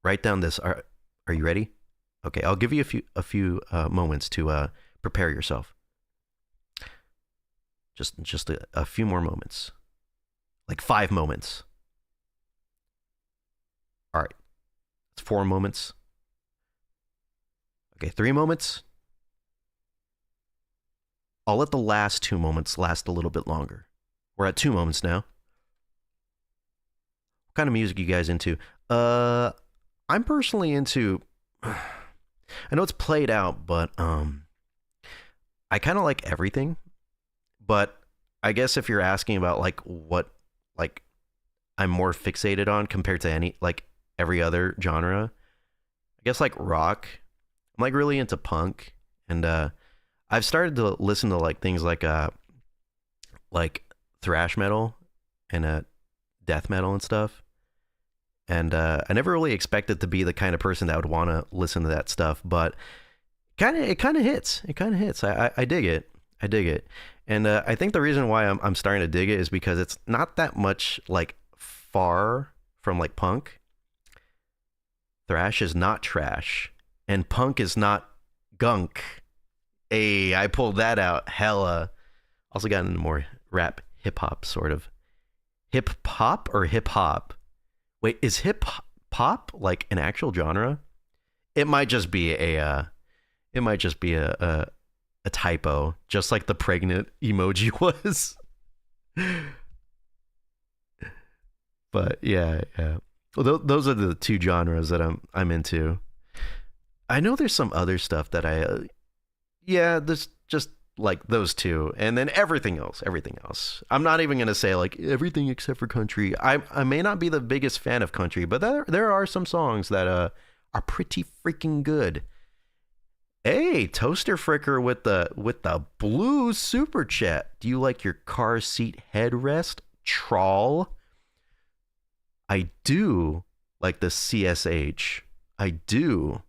write down this. Are you ready? Okay, I'll give you a few moments to prepare yourself. Just a few more moments, like 5 moments. All right, it's 4 moments. Okay, 3 moments. I'll let the last 2 moments last a little bit longer. We're at 2 moments now. What kind of music are you guys into? I'm personally into, I know it's played out, but I kind of like everything. But I guess if you're asking about like what like I'm more fixated on compared to every other genre, I guess like rock. I'm like really into punk, and I've started to listen to like things like thrash metal and death metal and stuff. And I never really expected to be the kind of person that would want to listen to that stuff, but it kind of hits. It kind of hits. I dig it. And I think the reason why I'm starting to dig it is because it's not that much like far from like punk. Thrash is not trash, and punk is not gunk. Hey, I pulled that out hella. Also got into more rap, hip hop sort of. Hip hop or hip hop? Wait, is hip hop like an actual genre? It might just be a typo, just like the pregnant emoji was. But yeah. Well, those are the two genres that I'm into. I know there's some other stuff that there's just like those two, and then everything else. I'm not even gonna say like everything except for country. I may not be the biggest fan of country, but there are some songs that are pretty freaking good. Hey, Toaster Fricker with the blue super chat. Do you like your car seat headrest, trawl? I do like the CSH. I do.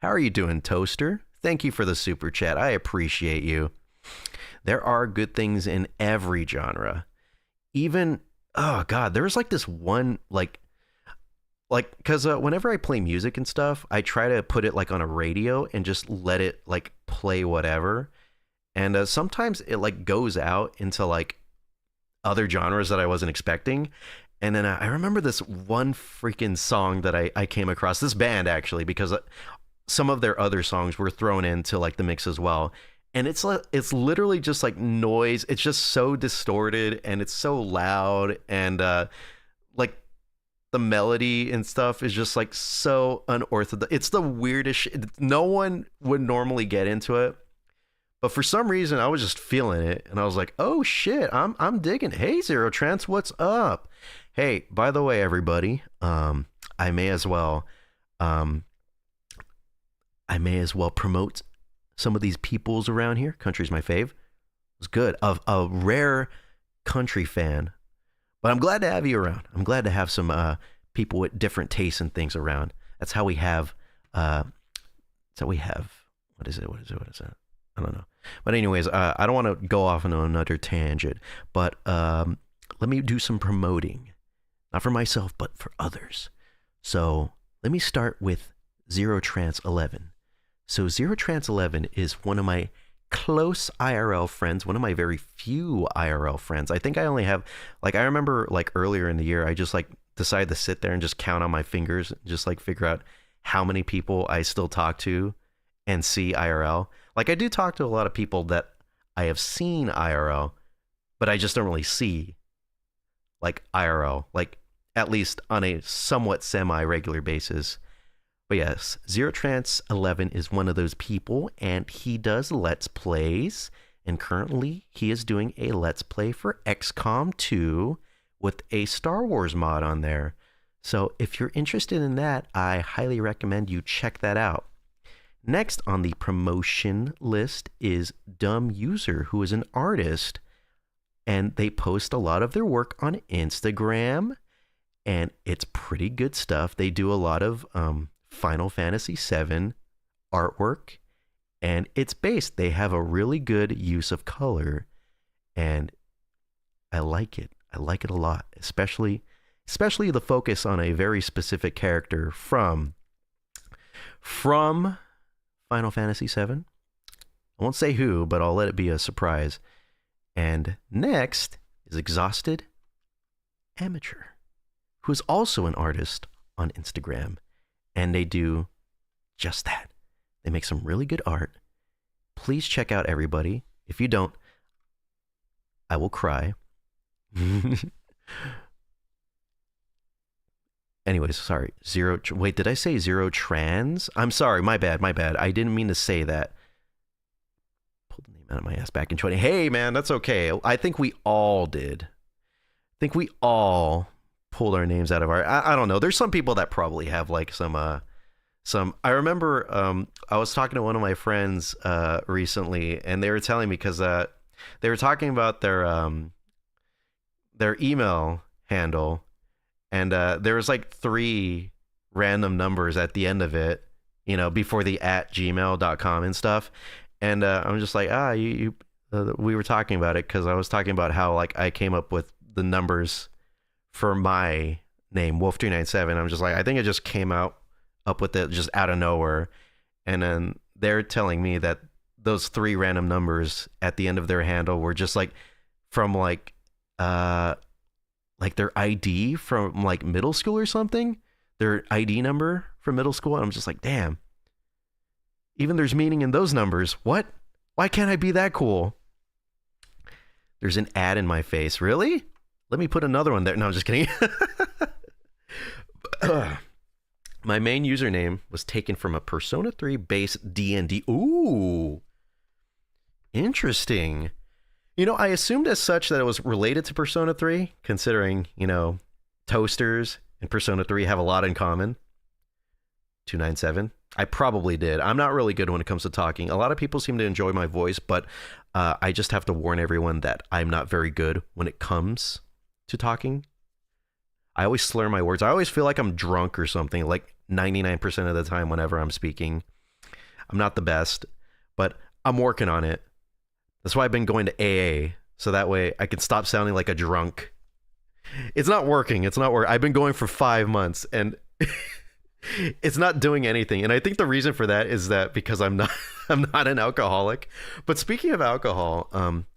How are you doing, Toaster? Thank you for the super chat. I appreciate you. There are good things in every genre. Even, oh God, there was like this one, because whenever I play music and stuff, I try to put it like on a radio and just let it like play whatever. And sometimes it like goes out into like other genres that I wasn't expecting. And then I remember this one freaking song that I came across, this band actually, because some of their other songs were thrown into like the mix as well. And it's literally just like noise. It's just so distorted and it's so loud, and like the melody and stuff is just like so unorthodox. It's the weirdest shit. No one would normally get into it, but for some reason I was just feeling it, and I was like, oh shit, I'm digging it. Hey, Zero Trance, what's up? Hey, by the way, everybody, I may as well promote some of these peoples around here. Country's my fave. It's good. A rare country fan. But I'm glad to have you around. I'm glad to have some people with different tastes and things around. That's how we have, what is it? I don't know. But anyways, I don't want to go off on another tangent, but let me do some promoting. Not for myself, but for others. So let me start with Zero Trance 11. So Zero Trance 11 is one of my close IRL friends, one of my very few IRL friends. I think I only have, like, I remember like earlier in the year, I just like decided to sit there and just count on my fingers, just like figure out how many people I still talk to and see IRL. Like I do talk to a lot of people that I have seen IRL, but I just don't really see like IRL, like at least on a somewhat semi-regular basis. But yes, Zero Trance 11 is one of those people, and he does Let's Plays, and currently he is doing a Let's Play for XCOM 2 with a Star Wars mod on there. So if you're interested in that, I highly recommend you check that out. Next on the promotion list is Dumb User, who is an artist, and they post a lot of their work on Instagram, and it's pretty good stuff. They do a lot of Final Fantasy VII artwork, and it's based. They have a really good use of color, and I like it. I like it a lot, especially the focus on a very specific character from Final Fantasy VII. I won't say who, but I'll let it be a surprise. And next is Exhausted Amateur, who is also an artist on Instagram. And they do just that. They make some really good art. Please check out everybody. If you don't, I will cry. Anyways, sorry. Wait, did I say Zero Trans? I'm sorry. My bad. I didn't mean to say that. Pulled the name out of my ass back in 20. Hey, man, that's okay. I think we all did. I think we all pulled our names out of our, I don't know. There's some people that probably have like some, I remember, I was talking to one of my friends, recently, and they were telling me, because, they were talking about their email handle, and, there was like 3 random numbers at the end of it, before the @gmail.com and stuff. And, I'm just like, we were talking about it, because I was talking about how like I came up with the numbers for my name, Wolf397. I'm just like, I think it just came up with it just out of nowhere. And then they're telling me that those 3 random numbers at the end of their handle were just like from like their ID from like middle school or something, their ID number from middle school. And I'm just like, damn, even there's meaning in those numbers. What? Why can't I be that cool? There's an ad in my face. Really? Let me put another one there. No, I'm just kidding. My main username was taken from a Persona 3 base D&D. Ooh, interesting. You know, I assumed as such that it was related to Persona 3, considering, you know, Toasters and Persona 3 have a lot in common. 297. I probably did. I'm not really good when it comes to talking. A lot of people seem to enjoy my voice, but I just have to warn everyone that I'm not very good when it comes to talking. I always slur my words. I always feel like I'm drunk or something, like 99% of the time whenever I'm speaking. I'm not the best, but I'm working on it. That's why I've been going to AA, so that way I can stop sounding like a drunk. It's not working. It's not working. I've been going for 5 months, and it's not doing anything. And I think the reason for that is that because I'm not an alcoholic. But speaking of alcohol,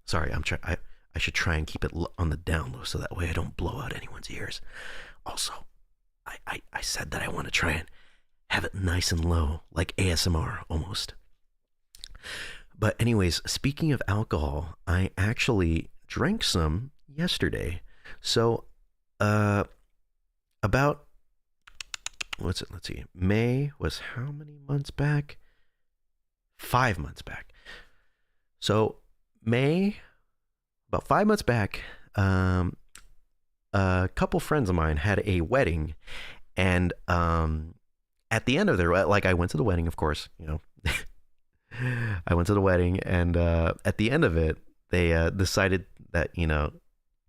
sorry, I should try and keep it on the down low so that way I don't blow out anyone's ears. Also, I said that I want to try and have it nice and low, like ASMR almost. But anyways, speaking of alcohol, I actually drank some yesterday. So, about, let's see, May was how many months back? 5 months back. So, May, about 5 months back, a couple friends of mine had a wedding, and at the end of their, like, I went to the wedding, of course, you know. I went to the wedding, and at the end of it, they decided that, you know,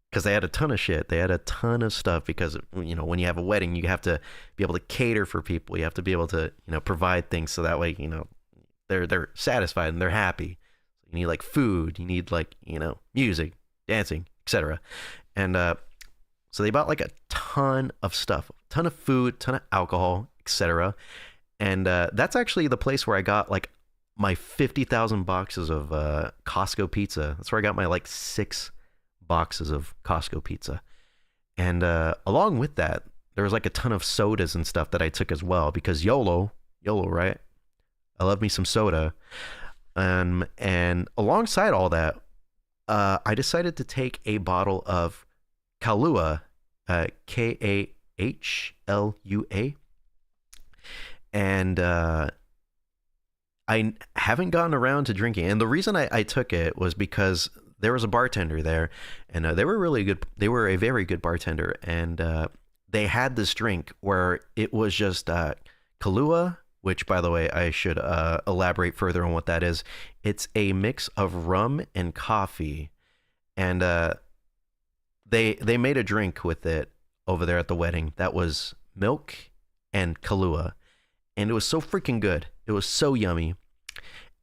because they had a ton of shit. They had a ton of stuff because, you know, when you have a wedding, you have to be able to cater for people. You have to be able to, you know, provide things so that way, you know, they're satisfied and they're happy. You need like food. You need like, you know, music, dancing, etc. And so they bought like a ton of stuff, a ton of food, ton of alcohol, etc. And that's actually the place where I got like my 50,000 boxes of Costco pizza. That's where I got my like 6 boxes of Costco pizza. And along with that, there was like a ton of sodas and stuff that I took as well because YOLO, right? I love me some soda. And alongside all that, I decided to take a bottle of Kahlua, Kahlua. And I haven't gotten around to drinking. And the reason I took it was because there was a bartender there, and they were really good. They were a very good bartender, and they had this drink where it was just Kahlua, which, by the way, I should elaborate further on what that is. It's a mix of rum and coffee, and they made a drink with it over there at the wedding that was milk and Kahlua, and it was so freaking good. It was so yummy.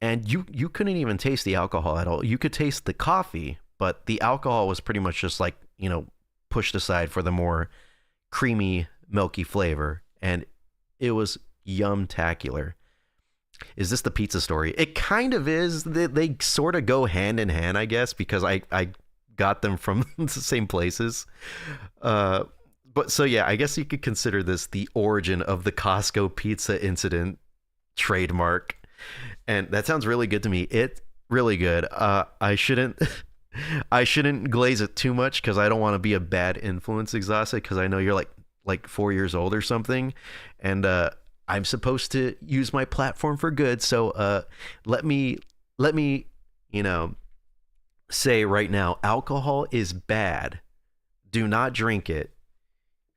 And you couldn't even taste the alcohol at all. You could taste the coffee, but the alcohol was pretty much just like, you know, pushed aside for the more creamy, milky flavor. And it was yum-tacular. Is this the pizza story? It kind of is. They sort of go hand in hand, I guess, because I got them from the same places. But so yeah, I guess you could consider this the origin of the Costco pizza incident trademark. And that sounds really good to me. It's really good. I shouldn't glaze it too much because I don't want to be a bad influence, Exhausted, because I know you're like 4 years old or something, and I'm supposed to use my platform for good. So let me you know, say right now, alcohol is bad. Do not drink it.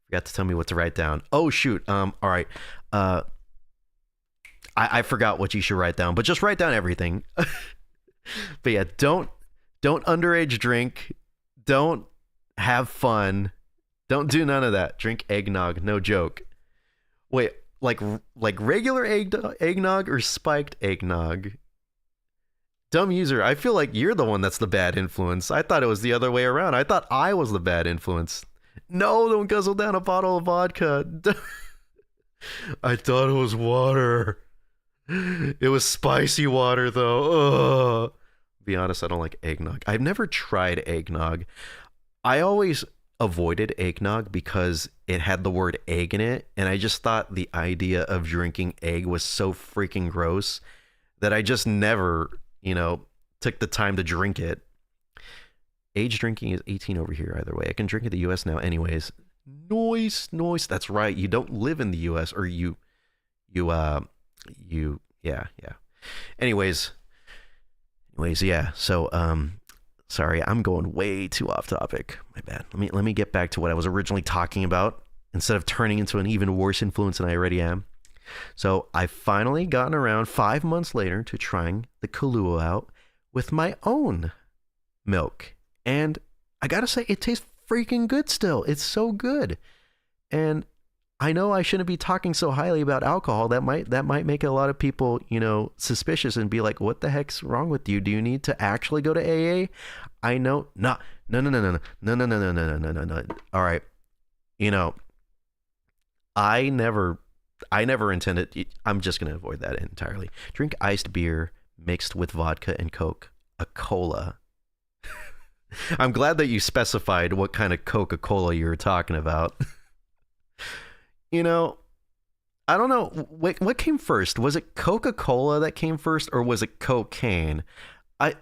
Forgot to tell me what to write down. Oh shoot. All right. I forgot what you should write down, but just write down everything. But yeah, don't underage drink. Don't have fun. Don't do none of that. Drink eggnog, no joke. Wait, like regular eggnog or spiked eggnog? Dumb user, I feel like you're the one that's the bad influence. I thought it was the other way around. I thought I was the bad influence. No, don't guzzle down a bottle of vodka. I thought it was water. It was spicy water, though. Ugh. Be honest, I don't like eggnog. I've never tried eggnog. I always avoided eggnog because it had the word egg in it, and I just thought the idea of drinking egg was so freaking gross that I just never, took the time to drink it. Age drinking is 18 over here either way. I can drink in the US now anyways. Noise. That's right. You don't live in the US, or yeah. Anyways, yeah. So, sorry, I'm going way too off topic. My bad. Let me get back to what I was originally talking about instead of turning into an even worse influence than I already am. So I finally gotten around 5 months later to trying the Kahlua out with my own milk. And I gotta say, it tastes freaking good still. It's so good. And I know I shouldn't be talking so highly about alcohol. That might make a lot of people, suspicious and be like, what the heck's wrong with you? Do you need to actually go to AA? I know. No. All right. I never intended, I'm just going to avoid that entirely. Drink iced beer mixed with vodka and Coke, a cola. I'm glad that you specified what kind of Coca-Cola you were talking about. I don't know. Wait, what came first? Was it Coca-Cola that came first, or was it cocaine? I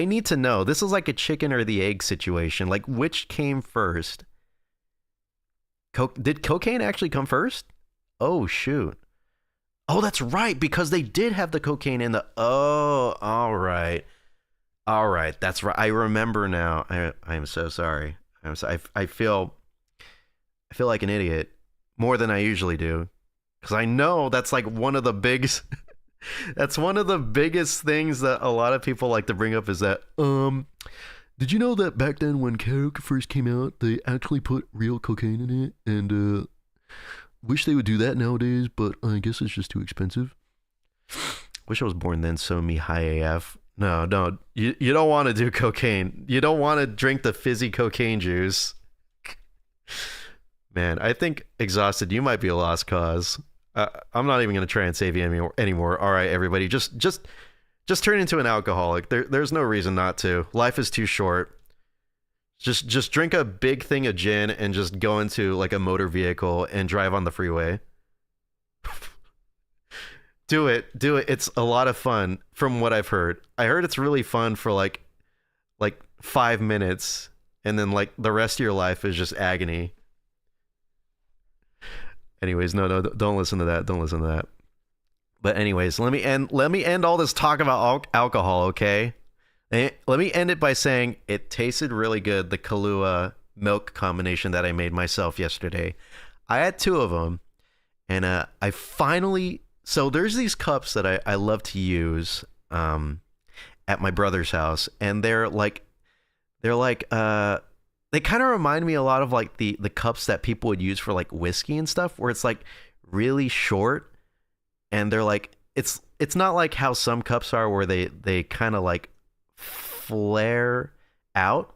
need to know. This is like a chicken or the egg situation. Like, which came first? Did cocaine actually come first? Oh, shoot. Oh, that's right, because they did have the cocaine in the... Oh, all right. That's right. I remember now. I'm so sorry. I feel like an idiot more than I usually do, because I know that's like one of the biggest that's one of the biggest things that a lot of people like to bring up is that did you know that back then when Coke first came out, they actually put real cocaine in it, and wish they would do that nowadays, but I guess it's just too expensive. Wish I was born then, so me high AF. No, you don't want to do cocaine. You don't want to drink the fizzy cocaine juice. Man, I think exhausted, you might be a lost cause. I'm not even going to try and save you anymore. All right, everybody, just turn into an alcoholic. There's no reason not to. Life is too short. Just drink a big thing of gin and just go into like a motor vehicle and drive on the freeway. Do it. It's a lot of fun from what I've heard. I heard it's really fun for like 5 minutes, and then like the rest of your life is just agony. Anyways, no, don't listen to that. But anyways, let me end all this talk about alcohol, okay? Let me end it by saying it tasted really good, the Kahlua milk combination that I made myself yesterday. I had 2 of them, and I finally... So there's these cups that I love to use at my brother's house, and they're like they kind of remind me a lot of like the cups that people would use for like whiskey and stuff, where it's like really short, and they're like it's not like how some cups are where they kind of like flare out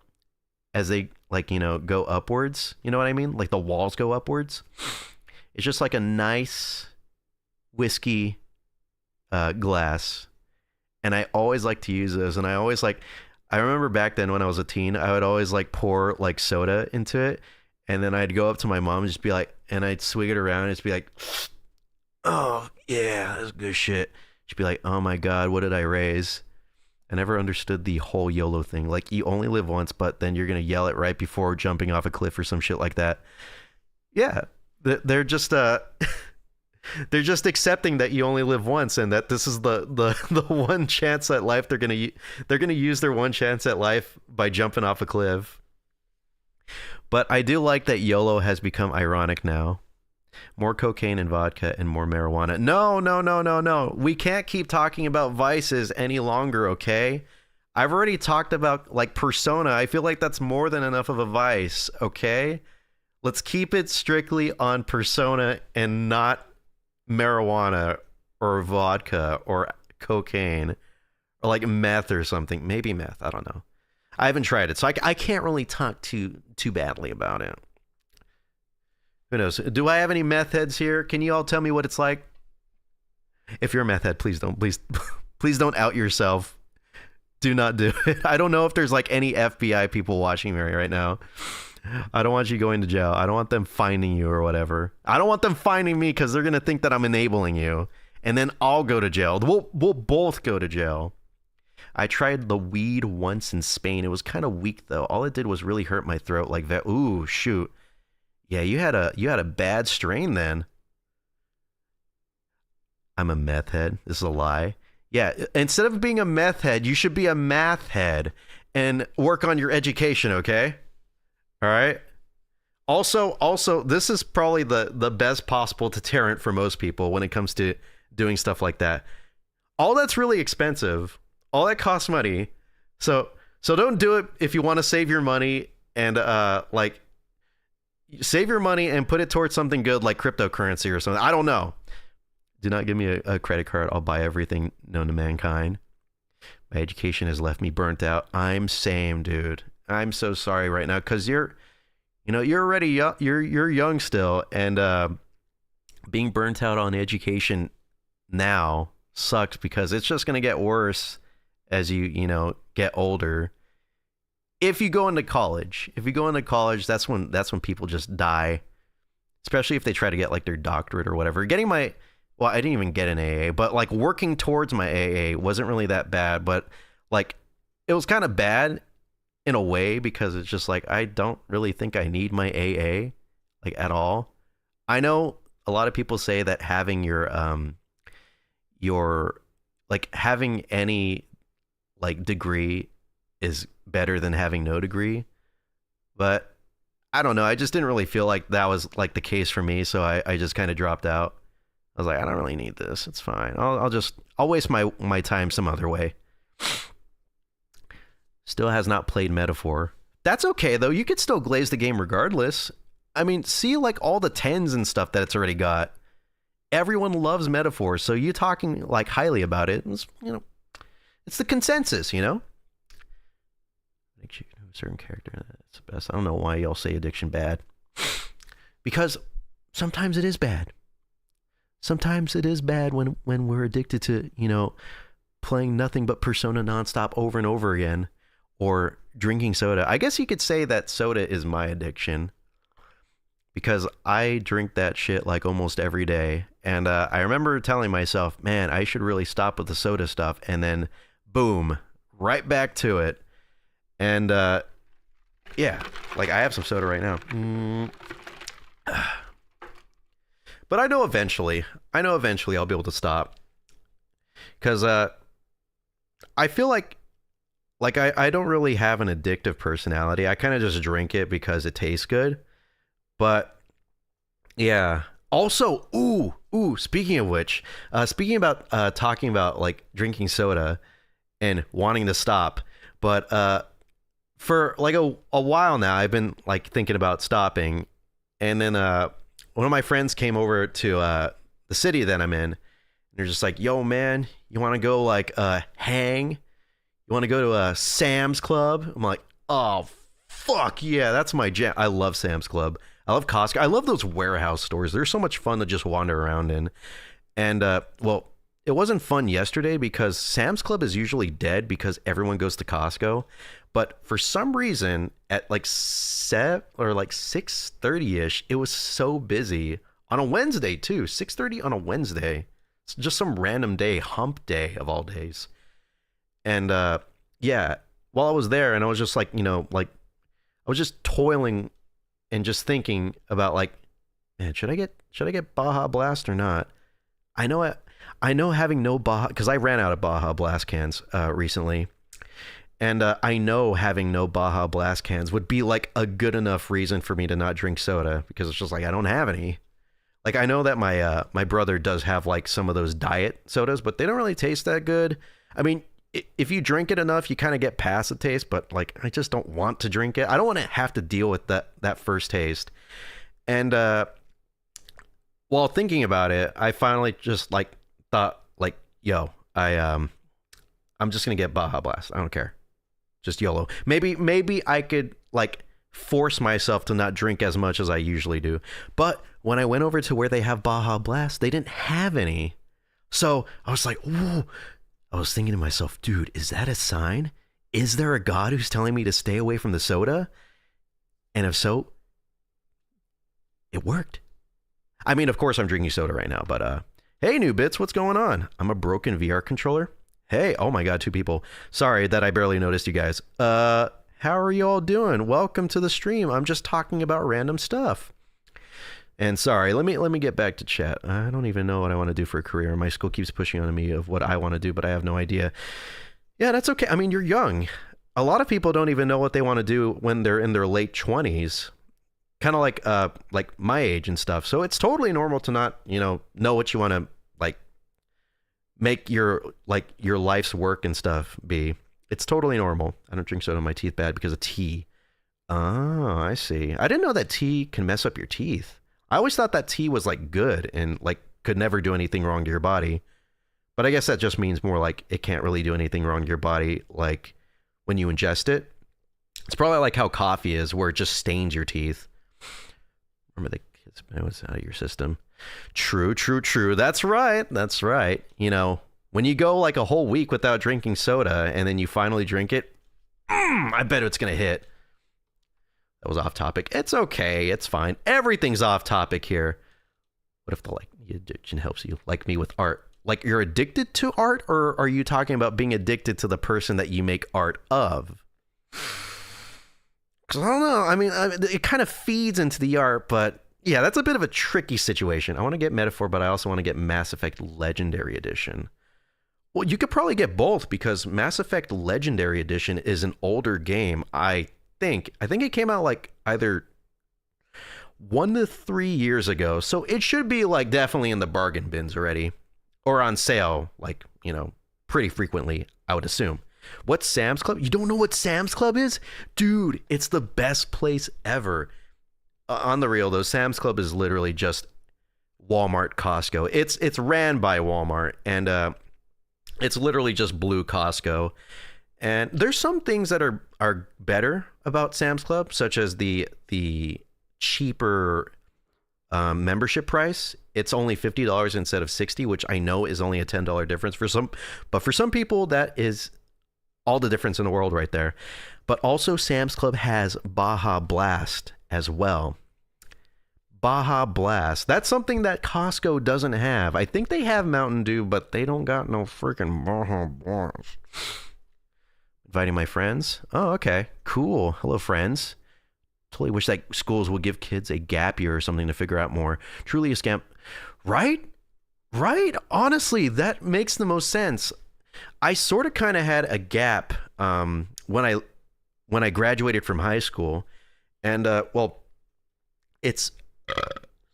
as they like go upwards. You know what I mean? Like the walls go upwards. It's just like a nice whiskey glass, and I always like to use those, and I remember back then when I was a teen, I would always like pour like soda into it, and then I'd go up to my mom and just be like, and I'd swig it around and just be like, oh yeah, that's good shit. She'd be like, oh my god, what did I raise? I never understood the whole YOLO thing. Like, you only live once, but then you're gonna yell it right before jumping off a cliff or some shit like that. Yeah, they're just they're just accepting that you only live once, and that this is the one chance at life they're gonna use their one chance at life by jumping off a cliff. But I do like that YOLO has become ironic now. More cocaine and vodka and more marijuana. No. We can't keep talking about vices any longer, okay? I've already talked about like Persona. I feel like that's more than enough of a vice, okay? Let's keep it strictly on Persona and not marijuana or vodka or cocaine or like meth or something. Maybe meth, I don't know. I haven't tried it, so I can't really talk too badly about it. Who knows? Do I have any meth heads here? Can you all tell me what it's like? If you're a meth head, please don't, please, please don't out yourself. Do not do it. I don't know if there's like any FBI people watching me right now. I don't want you going to jail. I don't want them finding you or whatever. I don't want them finding me because they're going to think that I'm enabling you. And then I'll go to jail. We'll both go to jail. I tried the weed once in Spain. It was kind of weak though. All it did was really hurt my throat like that. Ooh, shoot. Yeah, you had a bad strain then. I'm a meth head. This is a lie. Yeah, instead of being a meth head, you should be a math head and work on your education, okay? All right? Also, this is probably the best possible deterrent for most people when it comes to doing stuff like that. All that's really expensive. All that costs money. So don't do it if you want to save your money and like save your money and put it towards something good like cryptocurrency or something. I don't know. Do not give me a credit card. I'll buy everything known to mankind. My education has left me burnt out. I'm same, dude. I'm so sorry right now because you're already young. You're young still, and being burnt out on education now sucks because it's just gonna get worse as you get older. If you go into college, that's when people just die, especially if they try to get like their doctorate or whatever. Well, I didn't even get an AA, but like working towards my AA wasn't really that bad, but like it was kind of bad in a way because it's just like I don't really think I need my AA like at all. I know a lot of people say that having your like having any like degree is better than having no degree, but I don't know. I just didn't really feel like that was like the case for me, so I just kind of dropped out. I was like, I don't really need this. It's fine. I'll waste my time some other way. Still has not played Metaphor. That's okay though. You could still glaze the game regardless. I mean, see like all the 10s and stuff that it's already got. Everyone loves Metaphor, so you talking like highly about it. It's the consensus, Makes you a certain character. That's the best. I don't know why y'all say addiction bad. Because sometimes it is bad. Sometimes it is bad when we're addicted to, playing nothing but Persona nonstop over and over again or drinking soda. I guess you could say that soda is my addiction because I drink that shit like almost every day. And I remember telling myself, man, I should really stop with the soda stuff. And then boom, right back to it. And yeah, like I have some soda right now. But I know eventually I'll be able to stop. Because I feel like I don't really have an addictive personality. I kind of just drink it because it tastes good. But yeah. Also, speaking of which, speaking about talking about like drinking soda and wanting to stop, but for like a while now, I've been like thinking about stopping. And then one of my friends came over to the city that I'm in, and they're just like, yo, man, you want to go like hang? You want to go to a Sam's Club? I'm like, oh, fuck yeah, that's my jam. I love Sam's Club. I love Costco. I love those warehouse stores. They're so much fun to just wander around in. And, well, it wasn't fun yesterday because Sam's Club is usually dead because everyone goes to Costco. But for some reason, at like 7 or like 6:30ish, it was so busy on a Wednesday too. 6:30 on a Wednesday. It's just some random day, hump day of all days. And yeah, while I was there, and I was just like, like I was just toiling and just thinking about like, man, should I get Baja Blast or not? I know having no Baja, because I ran out of Baja Blast cans recently. And I know having no Baja Blast cans would be like a good enough reason for me to not drink soda because it's just like I don't have any. Like I know that my brother does have like some of those diet sodas, but they don't really taste that good. I mean, if you drink it enough, you kind of get past the taste, but like I just don't want to drink it. I don't want to have to deal with that first taste. And while thinking about it, I finally just like thought like, yo, I'm just gonna get Baja Blast. I don't care. Just YOLO. Maybe I could like force myself to not drink as much as I usually do. But when I went over to where they have Baja Blast, they didn't have any. So I was like, whoa. I was thinking to myself, dude, is that a sign? Is there a God who's telling me to stay away from the soda? And if so, it worked. I mean, of course I'm drinking soda right now, but hey, new bits, what's going on? I'm a broken VR controller. Hey, oh my God, 2 people. Sorry that I barely noticed you guys. How are you all doing? Welcome to the stream. I'm just talking about random stuff. And sorry, let me get back to chat. I don't even know what I want to do for a career. My school keeps pushing on me of what I want to do, but I have no idea. Yeah, that's okay. I mean, you're young. A lot of people don't even know what they want to do when they're in their late 20s. Kind of like my age and stuff. So it's totally normal to not, know what you want to like make your life's work and stuff be. It's totally normal. I don't drink soda in my teeth bad because of tea. Oh, I see. I didn't know that tea can mess up your teeth. I always thought that tea was like good and like could never do anything wrong to your body. But I guess that just means more like it can't really do anything wrong to your body like when you ingest it. It's probably like how coffee is, where it just stains your teeth. Remember the kids, it was out of your system. True. That's right. When you go like a whole week without drinking soda and then you finally drink it, I bet it's going to hit. That was off topic. It's okay. It's fine. Everything's off topic here. What if the addiction helps you like me with art? Like you're addicted to art, or are you talking about being addicted to the person that you make art of? Because I don't know. I mean, it kind of feeds into the art, but yeah, that's a bit of a tricky situation. I want to get Metaphor, but I also want to get Mass Effect Legendary Edition. Well, you could probably get both because Mass Effect Legendary Edition is an older game. I think it came out like either 1 to 3 years ago. So it should be like definitely in the bargain bins already or on sale, like, pretty frequently, I would assume. What's Sam's Club? You don't know what Sam's Club is? Dude, it's the best place ever. On the real though, Sam's Club is literally just Walmart, Costco. It's ran by Walmart and it's literally just blue Costco. And there's some things that are better about Sam's Club, such as the cheaper membership price. It's only $50 instead of $60, which I know is only a $10 difference for some, but for some people that is all the difference in the world right there. But also Sam's Club has Baja Blast as well. Baja Blast. That's something that Costco doesn't have. I think they have Mountain Dew, but they don't got no freaking Baja Blast. Inviting my friends. Oh, okay. Cool. Hello, friends. Totally wish that schools would give kids a gap year or something to figure out more. Truly a scam. Right? Honestly, that makes the most sense. I sort of kind of had a gap when I graduated from high school. And, it's...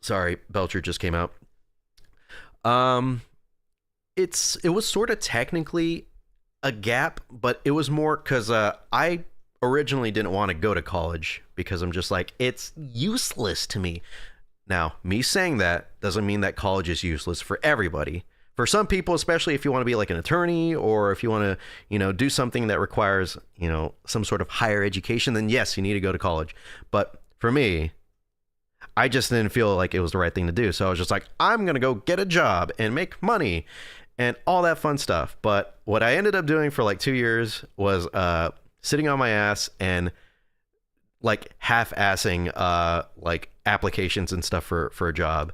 sorry, Belcher just came out. It was sort of technically a gap, but it was more because I originally didn't want to go to college because I'm just like, it's useless to me. Now, me saying that doesn't mean that college is useless for everybody. For some people, especially if you want to be like an attorney or if you want to, do something that requires, some sort of higher education, then yes, you need to go to college. But for me, I just didn't feel like it was the right thing to do. So I was just like, I'm going to go get a job and make money and all that fun stuff. But what I ended up doing for like 2 years was sitting on my ass and like half-assing like applications and stuff for a job.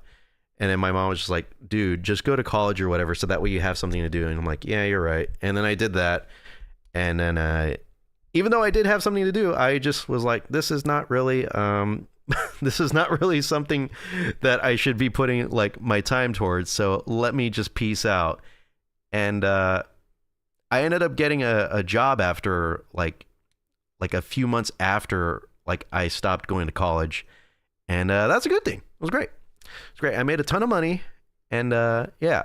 And then my mom was just like, dude, just go to college or whatever so that way you have something to do. And I'm like, yeah, you're right. And then I did that. And then even though I did have something to do, I just was like, this is not really this is not really something that I should be putting like my time towards. So let me just peace out. And I ended up getting a job after like a few months after like I stopped going to college. And that's a good thing. It was great. It's great. I made a ton of money. And yeah,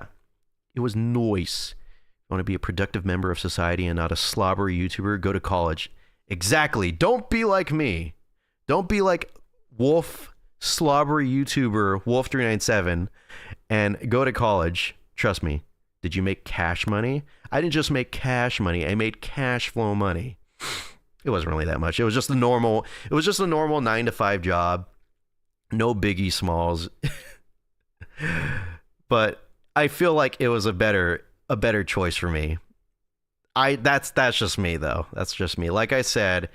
it was nice. You want to be a productive member of society and not a slobbery YouTuber? Go to college. Exactly. Don't be like me. Don't be like Wolf, slobbery YouTuber, Wolf397, and go to college. Trust me. Did you make cash money? I didn't just make cash money. I made cash flow money. It wasn't really that much. It was just a normal 9 to 5 job. No biggie smalls. But I feel like it was a better choice for me. That's just me though. That's just me. Like I said,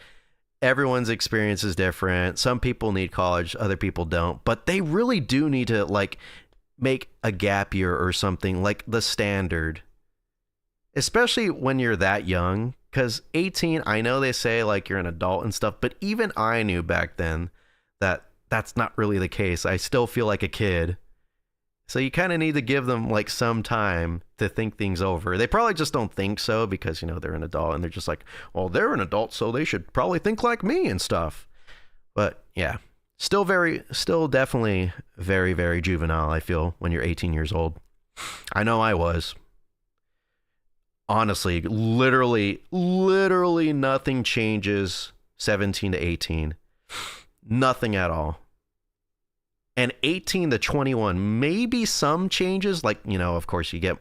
everyone's experience is different. Some people need college, other people don't. But they really do need to like make a gap year or something like the standard. Especially when you're that young, because 18, I know they say like you're an adult and stuff, but even I knew back then that that's not really the case. I still feel like a kid. So you kind of need to give them like some time to think things over. They probably just don't think so because, you know, they're an adult and they're just like, well, they're an adult, so they should probably think like me and stuff. But yeah, still definitely very, very juvenile, I feel, when you're 18 years old. I know I was. Honestly, literally nothing changes 17 to 18. Nothing at all. And 18 to 21, maybe some changes. Like, you know, of course, you get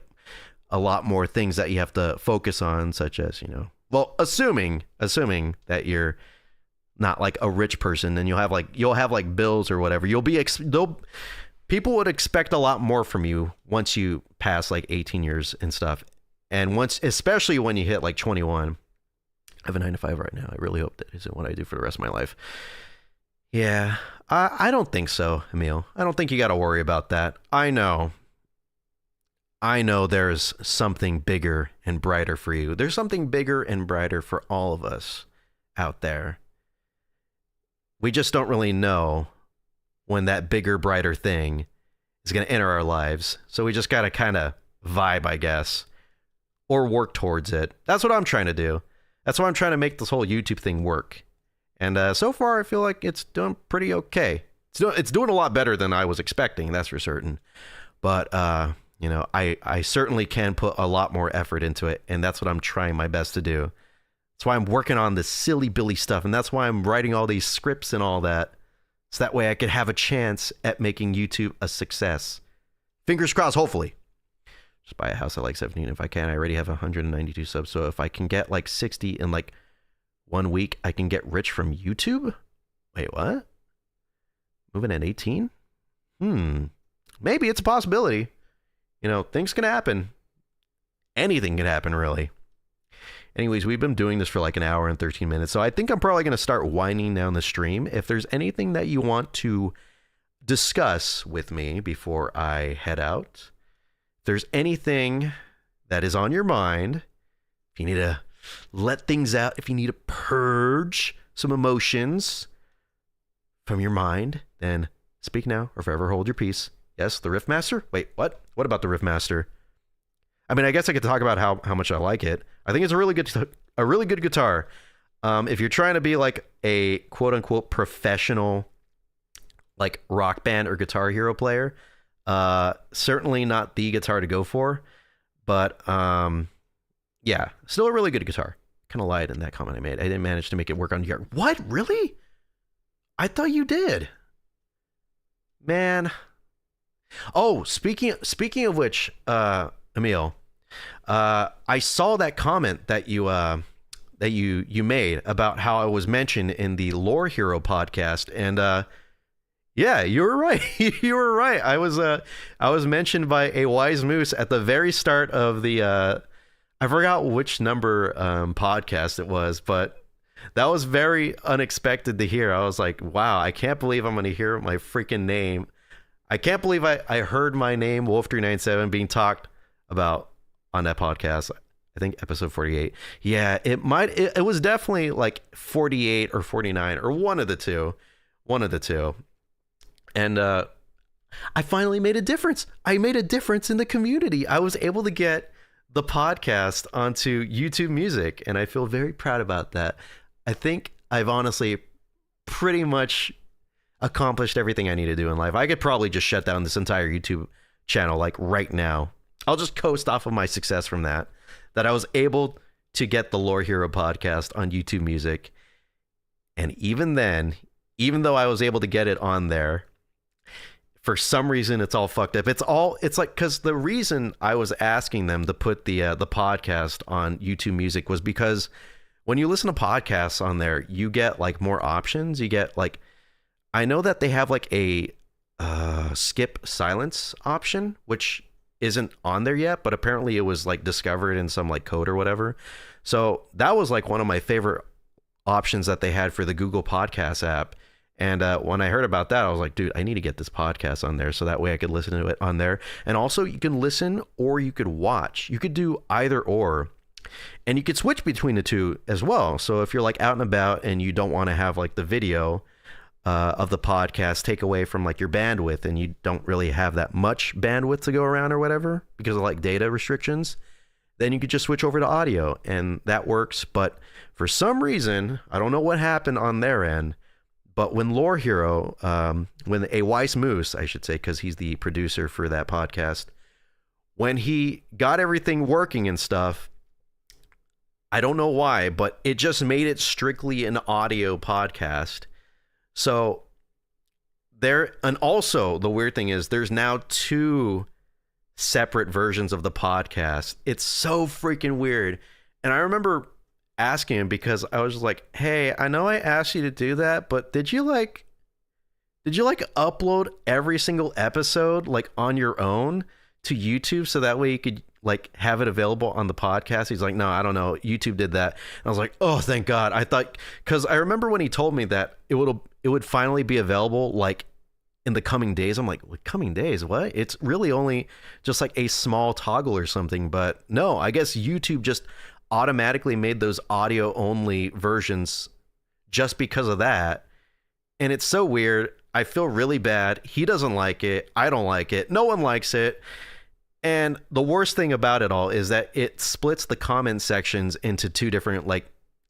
a lot more things that you have to focus on, such as, you know, well, assuming that you're not like a rich person, then you'll have like bills or whatever. People would expect a lot more from you once you pass like 18 years and stuff. And especially when you hit like 21, I have a 9 to 5 right now. I really hope that isn't what I do for the rest of my life. Yeah, I don't think so, Emil. I don't think you got to worry about that. I know there's something bigger and brighter for you. There's something bigger and brighter for all of us out there. We just don't really know when that bigger, brighter thing is going to enter our lives. So we just got to kind of vibe, I guess. Or work towards it. That's what I'm trying to do. That's why I'm trying to make this whole YouTube thing work. And so far, I feel like it's doing pretty okay. It's doing a lot better than I was expecting, that's for certain. But, you know, I certainly can put a lot more effort into it, and that's what I'm trying my best to do. That's why I'm working on this silly Billy stuff, and that's why I'm writing all these scripts and all that. So that way I could have a chance at making YouTube a success. Fingers crossed, hopefully. Just buy a house at like 17 if I can. I already have 192 subs, so if I can get like 60 in like 1 week, I can get rich from YouTube? Wait, what? Moving at 18? Maybe it's a possibility. You know, things can happen. Anything can happen, really. Anyways, we've been doing this for like an hour and 13 minutes, so I think I'm probably going to start winding down the stream. If there's anything that you want to discuss with me before I head out, if there's anything that is on your mind, if you need to let things out, if you need to purge some emotions from your mind, then speak now or forever hold your peace. Yes, the Riffmaster? Wait, what? What about the Riffmaster? I mean, I guess I could talk about how much I like it. I think it's a really good guitar. If you're trying to be like a quote unquote professional like rock band or Guitar Hero player, certainly not the guitar to go for, but yeah, still a really good guitar. Kind of lied in that comment I made. I didn't manage to make it work on your... What? Really? I thought you did. Man. Oh, speaking of which, Emil, I saw that comment that you made about how I was mentioned in the Lore Hero podcast, and yeah, you were right. You were right. I was mentioned by a wise moose at the very start of the I forgot which number podcast it was, but that was very unexpected to hear. I was like, wow, I can't believe I'm going to hear my freaking name. I can't believe I heard my name, Wolf397, being talked about on that podcast. I think episode 48. Yeah, it was definitely like 48 or 49 or one of the two. And I finally made a difference. I made a difference in the community. I was able to get the podcast onto YouTube Music, and I feel very proud about that. I think I've honestly pretty much accomplished everything I need to do in life. I could probably just shut down this entire YouTube channel like right now. I'll just coast off of my success from that I was able to get the Lore Hero podcast on YouTube Music. And even then, even though I was able to get it on there, for some reason it's all fucked up. It's like, because the reason I was asking them to put the podcast on YouTube Music was because when you listen to podcasts on there, you get like more options. You get like, I know that they have like a skip silence option, which isn't on there yet, but apparently it was like discovered in some like code or whatever. So that was like one of my favorite options that they had for the Google Podcast app. And when I heard about that, I was like, dude, I need to get this podcast on there so that way I could listen to it on there. And also you can listen or you could watch. You could do either or. And you could switch between the two as well. So if you're like out and about and you don't want to have like the video of the podcast take away from like your bandwidth, and you don't really have that much bandwidth to go around or whatever because of like data restrictions, then you could just switch over to audio and that works. But for some reason, I don't know what happened on their end, but when Lore Hero, when a Weiss Moose, I should say, because he's the producer for that podcast, when he got everything working and stuff, I don't know why, but it just made it strictly an audio podcast. So there, and also the weird thing is there's now 2 separate versions of the podcast. It's so freaking weird. And I remember asking him because I was like, hey, I know I asked you to do that, but did you upload every single episode like on your own to YouTube so that way you could like have it available on the podcast? He's like, no, I don't know. YouTube did that. And I was like, oh, thank God. I thought, because I remember when he told me that it would finally be available like in the coming days. I'm like, what, coming days? What? It's really only just like a small toggle or something. But no, I guess YouTube just automatically made those audio only versions just because of that. And it's so weird. I feel really bad. He doesn't like it. I don't like it. No one likes it. And the worst thing about it all is that it splits the comment sections into 2 different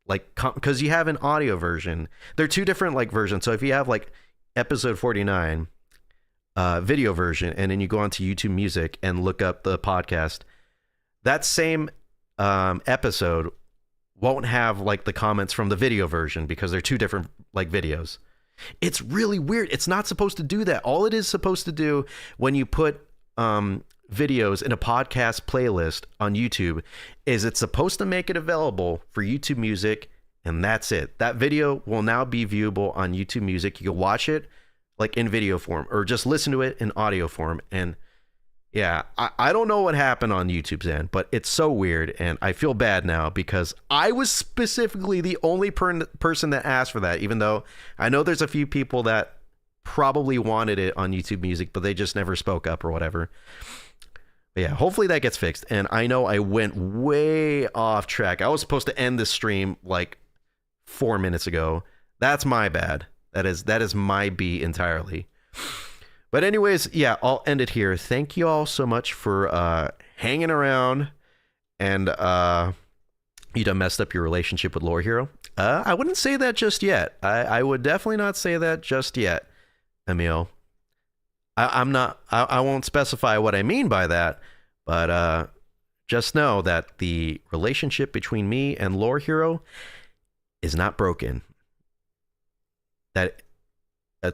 because you have an audio version. They're 2 different like versions. So if you have like episode 49 video version, and then you go onto YouTube Music and look up the podcast, that same episode won't have like the comments from the video version because they're 2 different like videos. It's really weird. It's not supposed to do that. All it is supposed to do when you put videos in a podcast playlist on YouTube is it's supposed to make it available for YouTube Music, and that's it. That video will now be viewable on YouTube Music. You can watch it like in video form or just listen to it in audio form. And yeah, I don't know what happened on YouTube's end, but it's so weird, and I feel bad now because I was specifically the only person that asked for that, even though I know there's a few people that probably wanted it on YouTube Music, but they just never spoke up or whatever. But yeah, hopefully that gets fixed. And I know I went way off track. I was supposed to end this stream like 4 minutes ago. That's my bad. That is my B entirely. But anyways, yeah, I'll end it here. Thank you all so much for hanging around. And you done messed up your relationship with Lore Hero. I wouldn't say that just yet. I would definitely not say that just yet, Emil. I won't specify what I mean by that, but just know that the relationship between me and Lore Hero is not broken. That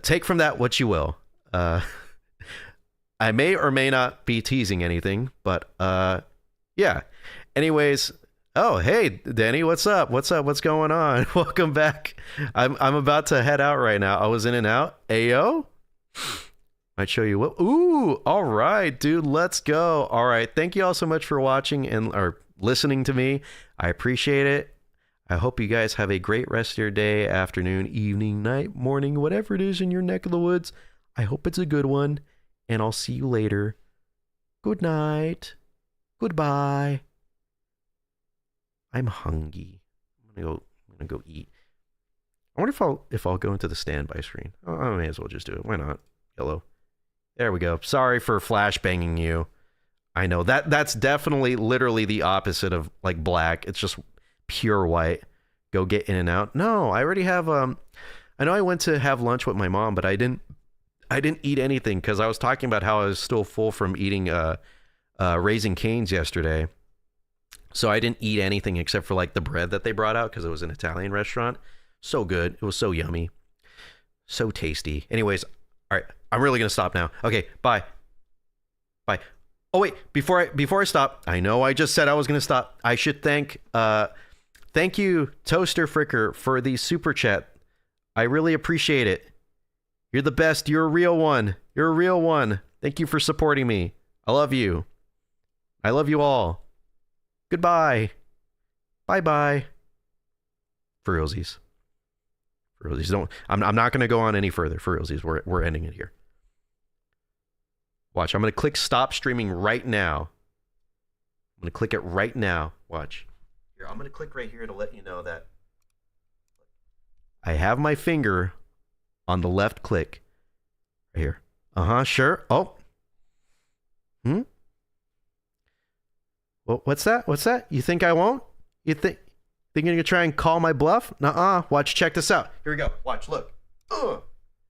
take from that what you will. I may or may not be teasing anything, but yeah. Anyways, oh hey Danny, what's up? What's going on? Welcome back. I'm about to head out right now. I was in and out. Ayo. Might show you what. Ooh, all right, dude, let's go. All right, thank you all so much for watching or listening to me. I appreciate it. I hope you guys have a great rest of your day, afternoon, evening, night, morning, whatever it is in your neck of the woods. I hope it's a good one, and I'll see you later. Good night. Goodbye. I'm hungry. I'm gonna go eat. I wonder if I'll go into the standby screen. Oh, I may as well just do it. Why not? Yellow. There we go. Sorry for flashbanging you. I know that's definitely literally the opposite of like black. It's just pure white. Go get in and out. No, I already have I know I went to have lunch with my mom, but I didn't eat anything because I was talking about how I was still full from eating Raising Cane's yesterday. So I didn't eat anything except for like the bread that they brought out because it was an Italian restaurant. So good. It was so yummy. So tasty. Anyways, all right. I'm really going to stop now. Okay, bye. Bye. Oh wait, before I stop, I know I just said I was going to stop. I should thank Thank you, Toaster Fricker, for the super chat. I really appreciate it. You're the best. You're a real one. You're a real one. Thank you for supporting me. I love you. I love you all. Goodbye. Bye-bye. For realsies. For realsies. Don't. I'm not going to go on any further. For realsies. We're ending it here. Watch. I'm going to click stop streaming right now. I'm going to click it right now. Watch. Here, I'm going to click right here to let you know that I have my finger on the left click. Right here. Sure. Oh. Well, what's that? What's that? You think I won't? You think you're going to try and call my bluff? Nuh-uh. Watch, check this out. Here we go. Watch, look.